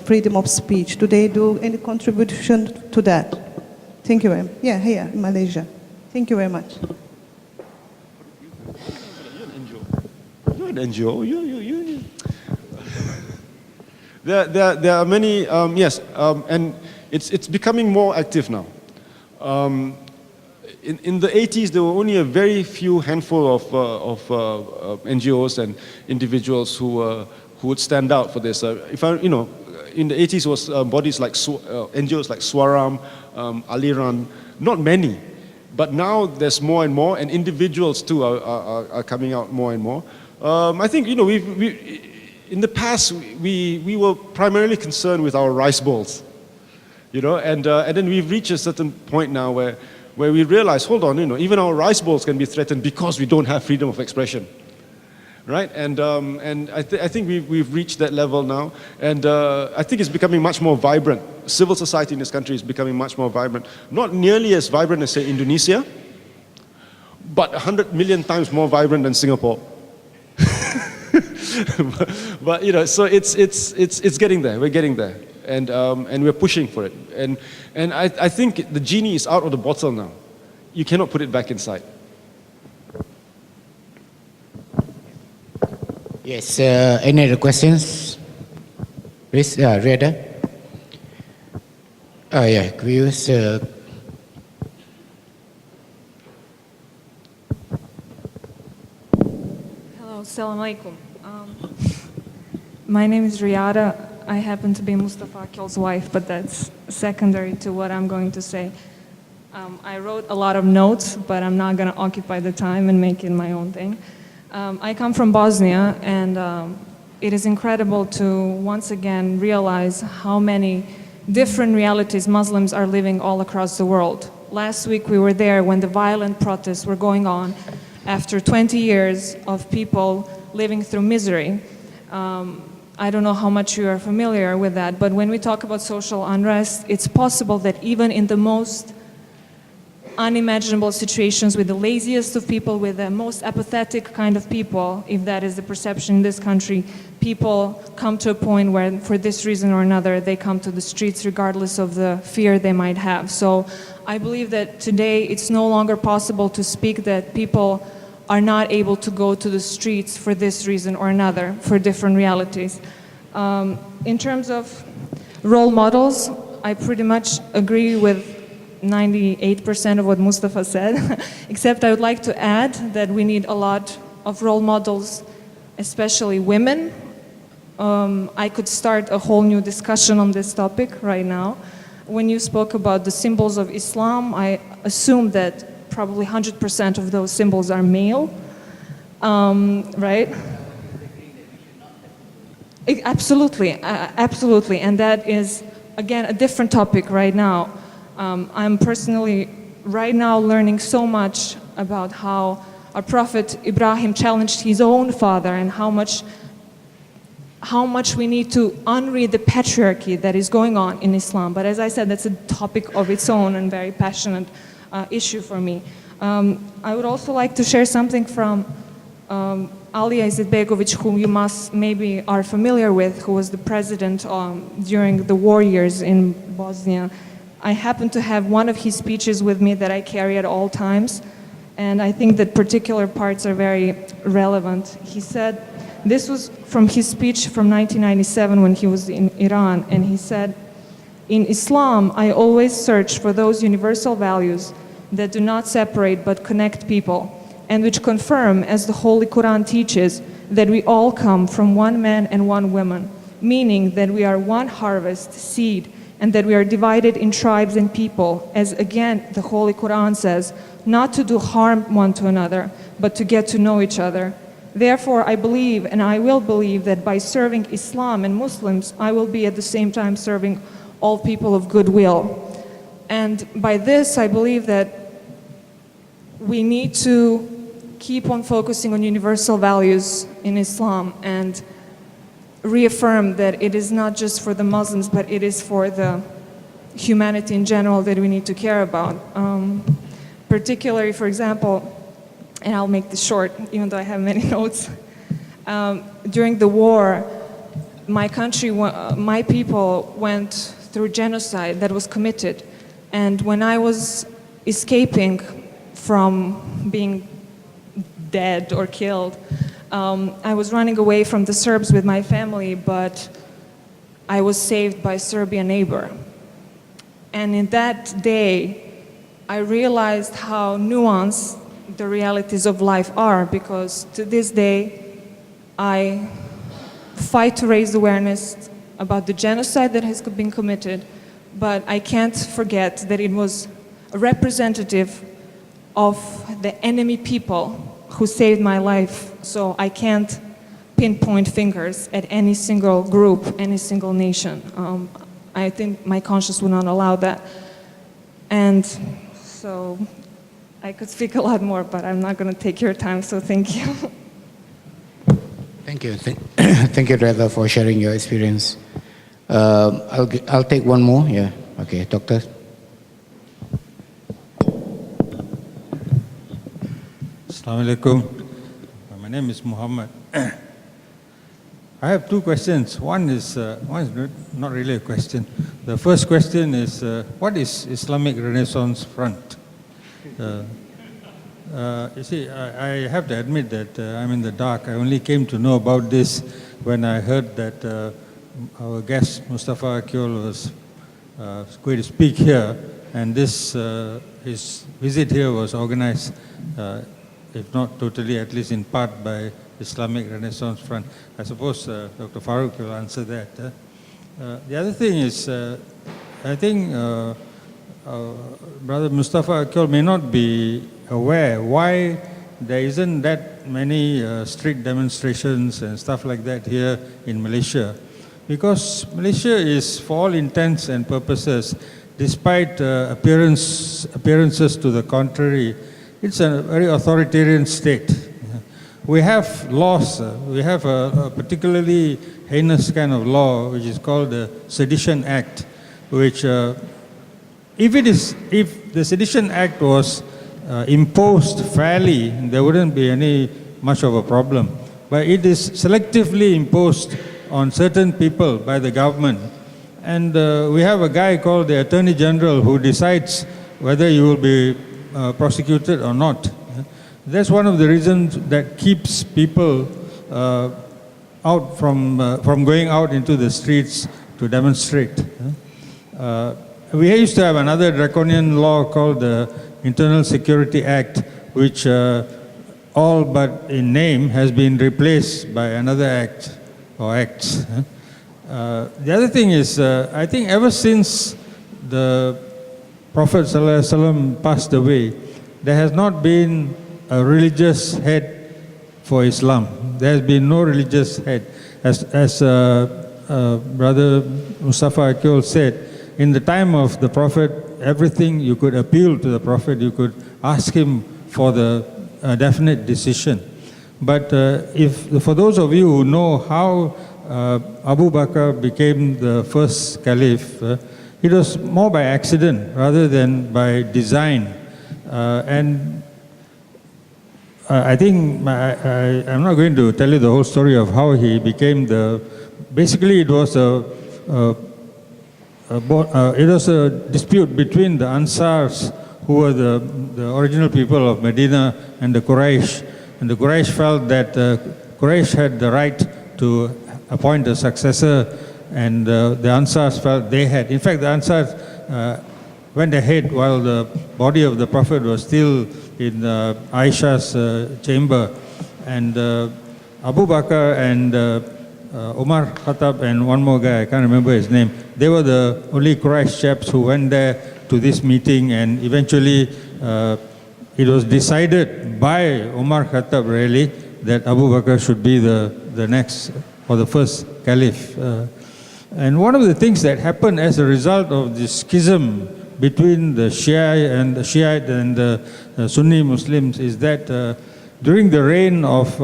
freedom of speech? Do they do any contribution to that? Thank you very much. Yeah, here in Malaysia. Thank you very much. You're an NGO. You. There are many, yes, and it's becoming more active now. In the 80s, there were only a very few handful of NGOs and individuals who would stand out for this. In the 80s was bodies like NGOs like Swaram, Aliran, not many, but now there's more and more, and individuals too are coming out more and more. I think in the past we were primarily concerned with our rice bowls, and then we've reached a certain point now where we realize, hold on, even our rice bowls can be threatened because we don't have freedom of expression, right? And I think we've reached that level now, and I think it's becoming much more vibrant. Civil society in this country is becoming much more vibrant. Not nearly as vibrant as, say, Indonesia, but 100 million times more vibrant than Singapore. but so it's getting there. We're getting there, and we're pushing for it. And I think the genie is out of the bottle now. You cannot put it back inside. Yes. Any other questions? Please, Riada. Oh yeah, could you use? Hello, assalamu alaikum. My name is Riyada. I happen to be Mustafa Akil's wife, but that's secondary to what I'm going to say. I wrote a lot of notes, but I'm not going to occupy the time and make it my own thing. I come from Bosnia, and it is incredible to once again realize how many different realities Muslims are living all across the world. Last week we were there when the violent protests were going on after 20 years of people living through misery. I don't know how much you are familiar with that, but when we talk about social unrest, it's possible that even in the most unimaginable situations with the laziest of people, with the most apathetic kind of people, if that is the perception in this country, people come to a point where, for this reason or another, they come to the streets regardless of the fear they might have. So I believe that today it's no longer possible to speak that people are not able to go to the streets for this reason or another, for different realities. In terms of role models, I pretty much agree with 98% of what Mustafa said, except I would like to add that we need a lot of role models, especially women. I could start a whole new discussion on this topic right now. When you spoke about the symbols of Islam, I assume that probably 100% of those symbols are male, right? Absolutely, absolutely, and that is, again, a different topic right now. I'm personally right now learning so much about how our Prophet Ibrahim challenged his own father and how much how much we need to unread the patriarchy that is going on in Islam. But as I said, that's a topic of its own and very passionate issue for me. I would also like to share something from Ali Izetbegovic, whom you must maybe are familiar with, who was the president during the war years in Bosnia. I happen to have one of his speeches with me that I carry at all times, and I think that particular parts are very relevant. He said, this was from his speech from 1997 when he was in Iran, and he said, "In Islam, I always search for those universal values that do not separate but connect people, and which confirm, as the Holy Quran teaches, that we all come from one man and one woman, meaning that we are one harvest, seed, and that we are divided in tribes and people, as again the Holy Quran says, not to do harm one to another, but to get to know each other. Therefore, I believe, and I will believe, that by serving Islam and Muslims, I will be at the same time serving all people of goodwill." And by this, I believe that we need to keep on focusing on universal values in Islam and reaffirm that it is not just for the Muslims, but it is for the humanity in general that we need to care about. Particularly, for example, and I'll make this short, even though I have many notes. During the war, my country, my people went through genocide that was committed. And when I was escaping from being dead or killed, I was running away from the Serbs with my family, but I was saved by a Serbian neighbor. And in that day, I realized how nuanced the realities of life are, because to this day, I fight to raise awareness about the genocide that has been committed, but I can't forget that it was a representative of the enemy people who saved my life. So I can't pinpoint fingers at any single group, any single nation. I think my conscience would not allow that. And so I could speak a lot more, but I'm not going to take your time, so thank you. Thank you. Thank you, Reza, for sharing your experience. I'll take one more. Yeah. Okay, doctor. Assalamu alaikum. My name is Muhammad. I have two questions. One is not really a question. The first question is, what is Islamic Renaissance Front? You see, I have to admit that I'm in the dark. I only came to know about this when I heard that our guest, Mustafa Akyol, was going to speak here, and this, his visit here was organized, if not totally, at least in part, by Islamic Renaissance Front. I suppose Dr. Farooq will answer that. The other thing is, I think Brother Mustafa Akyol may not be aware why there isn't that many street demonstrations and stuff like that here in Malaysia. Because Malaysia is, for all intents and purposes, despite appearances to the contrary, it's a very authoritarian state. We have laws, we have a particularly heinous kind of law, which is called the Sedition Act, which if the Sedition Act was imposed fairly, there wouldn't be any much of a problem. But it is selectively imposed on certain people by the government. And we have a guy called the Attorney General who decides whether you will be prosecuted or not. That's one of the reasons that keeps people out from going out into the streets to demonstrate. We used to have another draconian law called the Internal Security Act, which all but in name has been replaced by another act or acts. The other thing is, I think ever since the Prophet ﷺ passed away, there has not been a religious head for Islam. There has been no religious head. As Brother Mustafa Akyol said, in the time of the Prophet, everything you could appeal to the Prophet, you could ask him for the definite decision. But for those of you who know how Abu Bakr became the first caliph, it was more by accident rather than by design. And I think I'm not going to tell you the whole story of how he became basically it was a dispute between the Ansars, who were the original people of Medina, and the Quraysh. And the Quraysh felt that Quraysh had the right to appoint a successor, and the Ansars felt they had. In fact, the Ansars went ahead while the body of the Prophet was still in Aisha's chamber. And Abu Bakr and Umar Khattab and one more guy, I can't remember his name, they were the only Quraysh chaps who went there to this meeting, and eventually it was decided by Umar Khattab really that Abu Bakr should be the next or the first caliph. And one of the things that happened as a result of this schism between the Shiite and the Sunni Muslims is that during the reign of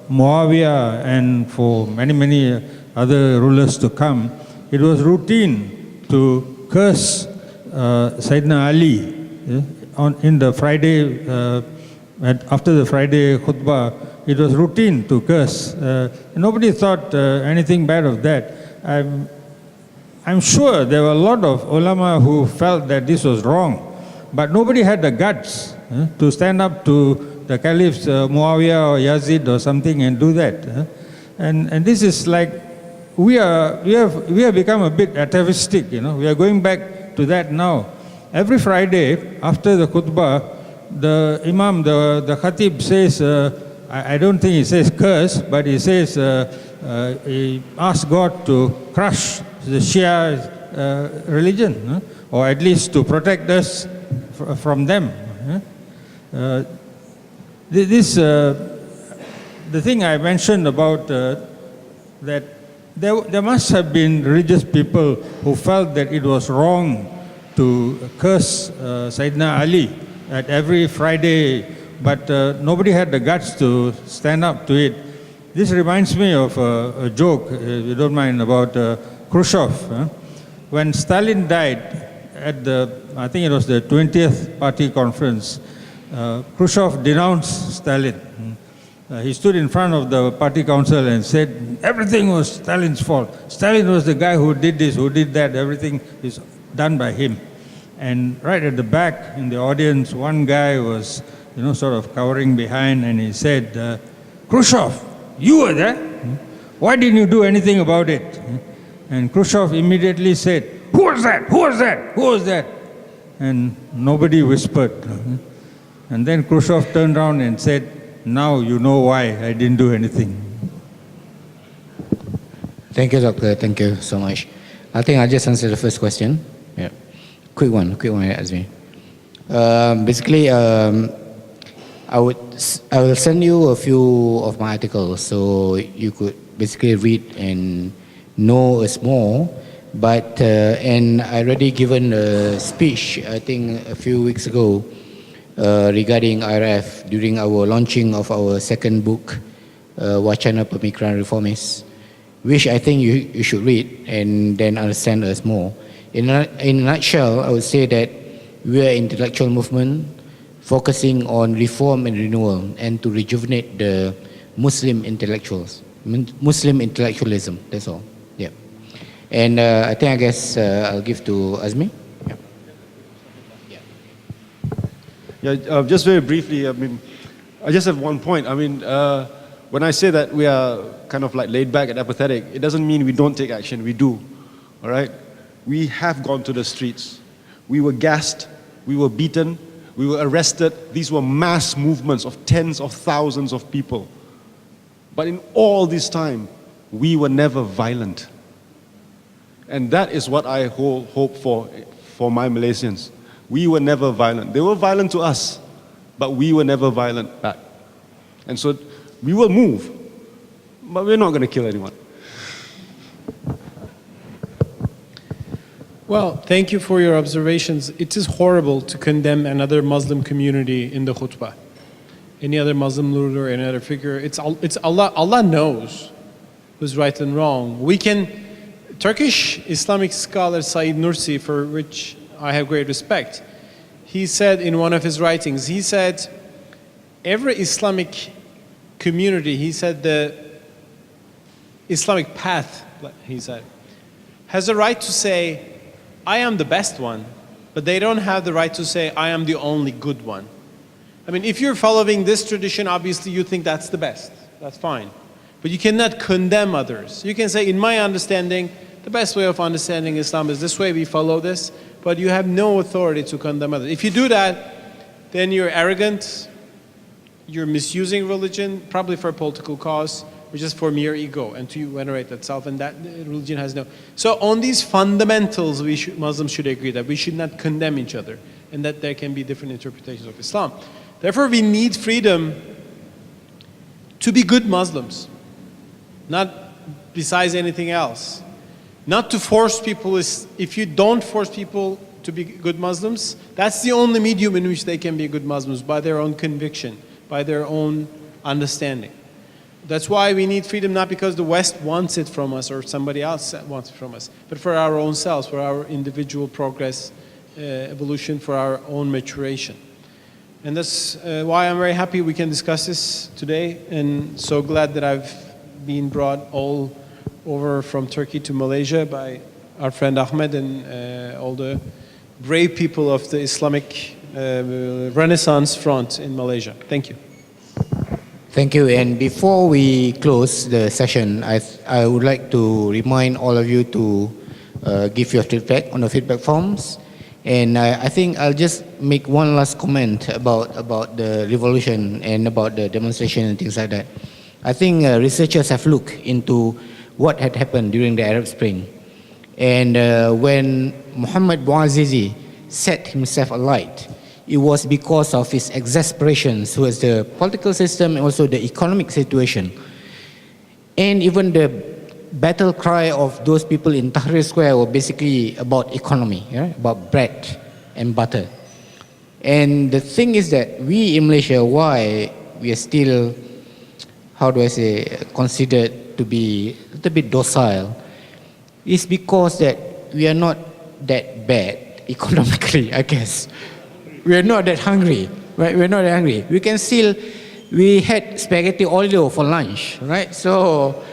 Muawiyah and for many other rulers to come, it was routine to curse Sayyidina Ali in the Friday, after the Friday khutbah. It was routine to curse. Nobody thought anything bad of that. I'm sure there were a lot of ulama who felt that this was wrong, but nobody had the guts to stand up to the caliphs, Muawiyah or Yazid or something, and do that. And this is like we have become a bit atavistic. We are going back to that now. Every Friday after the khutbah, the imam, the khatib says, I don't think he says curse, but he says he asks God to crush the Shia religion, or at least to protect us from them. The thing I mentioned about that there must have been religious people who felt that it was wrong to curse Sayyidina Ali at every Friday, but nobody had the guts to stand up to it. This reminds me of a joke, if you don't mind, about Khrushchev. When Stalin died at I think it was the 20th party conference, Khrushchev denounced Stalin. He stood in front of the party council and said everything was Stalin's fault. Stalin was the guy who did this, who did that, everything is done by him. And right at the back in the audience, one guy was sort of cowering behind, and he said, Khrushchev, you were there? Why didn't you do anything about it? And Khrushchev immediately said, who was that? Who was that? Who was that? And nobody whispered. And then Khrushchev turned around and said, now you know why I didn't do anything. Thank you, Doctor. Thank you so much. I think I'll just answer the first question. Yeah. Quick one, Azmi. Basically, I will send you a few of my articles so you could basically read and know us more. But and I already given a speech, I think a few weeks ago, regarding IRF during our launching of our second book, Wacana Pemikiran Reformis, which I think you should read and then understand us more. In a nutshell, I would say that we are an intellectual movement focusing on reform and renewal and to rejuvenate the Muslim intellectuals, Muslim intellectualism, that's all. Yeah. And I guess I'll give to Azmi. Yeah, just very briefly, I just have one point. When I say that we are kind of like laid back and apathetic, it doesn't mean we don't take action, we do, all right? We have gone to the streets. We were gassed, we were beaten, we were arrested. These were mass movements of tens of thousands of people. But in all this time, we were never violent. And that is what I hope for my Malaysians. We were never violent. They were violent to us, but we were never violent back. And so we will move, but we're not going to kill anyone. Well, thank you for your observations. It is horrible to condemn another Muslim community in the khutbah. Any other Muslim ruler, any other figure, it's Allah knows who's right and wrong. We can, Turkish Islamic scholar Said Nursi, for which I have great respect, he said in one of his writings, he said, every Islamic community, he said the Islamic path, he said, has a right to say, I am the best one, but they don't have the right to say, I am the only good one. I mean, if you're following this tradition, obviously you think that's the best. That's fine. But you cannot condemn others. You can say, in my understanding, the best way of understanding Islam is this way, we follow this, but you have no authority to condemn others. If you do that, then you're arrogant, you're misusing religion, probably for a political cause, or just for mere ego, and to venerate that self, and that religion has no. So on these fundamentals, Muslims should agree that we should not condemn each other, and that there can be different interpretations of Islam. Therefore, we need freedom to be good Muslims, not besides anything else. Not to force people, if you don't force people to be good Muslims, that's the only medium in which they can be good Muslims, by their own conviction, by their own understanding. That's why we need freedom, not because the West wants it from us or somebody else wants it from us, but for our own selves, for our individual progress, evolution, for our own maturation. And that's why I'm very happy we can discuss this today, and so glad that I've been brought all over from Turkey to Malaysia by our friend Ahmed and all the brave people of the Islamic Renaissance Front in Malaysia. Thank you. Thank you. And before we close the session, I would like to remind all of you to give your feedback on the feedback forms. And I think I'll just make one last comment about the revolution and about the demonstration and things like that. I think researchers have looked into what had happened during the Arab Spring. And when Muhammad Bouazizi set himself alight, it was because of his exasperation towards the political system and also the economic situation. And even the battle cry of those people in Tahrir Square were basically about economy, about bread and butter. And the thing is that we in Malaysia, why we are still, how do I say, considered to be a little bit docile, is because that we are not that bad economically, I guess. We are not that hungry, right? We're not that hungry. We had spaghetti olio for lunch, right? So,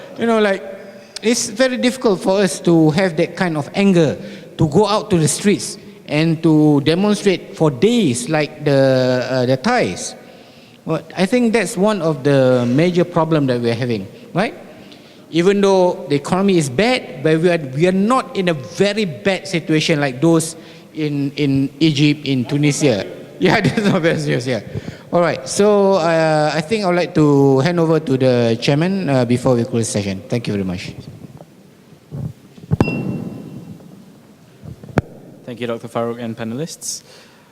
it's very difficult for us to have that kind of anger, to go out to the streets and to demonstrate for days like the Thais. Well, I think that's one of the major problems that we're having, right? Even though the economy is bad, but we are not in a very bad situation like those in Egypt, in Tunisia. Yeah, that's not bad news, yeah. All right, so I think I would like to hand over to the chairman before we close the session. Thank you very much. Thank you, Dr. Farouk and panelists.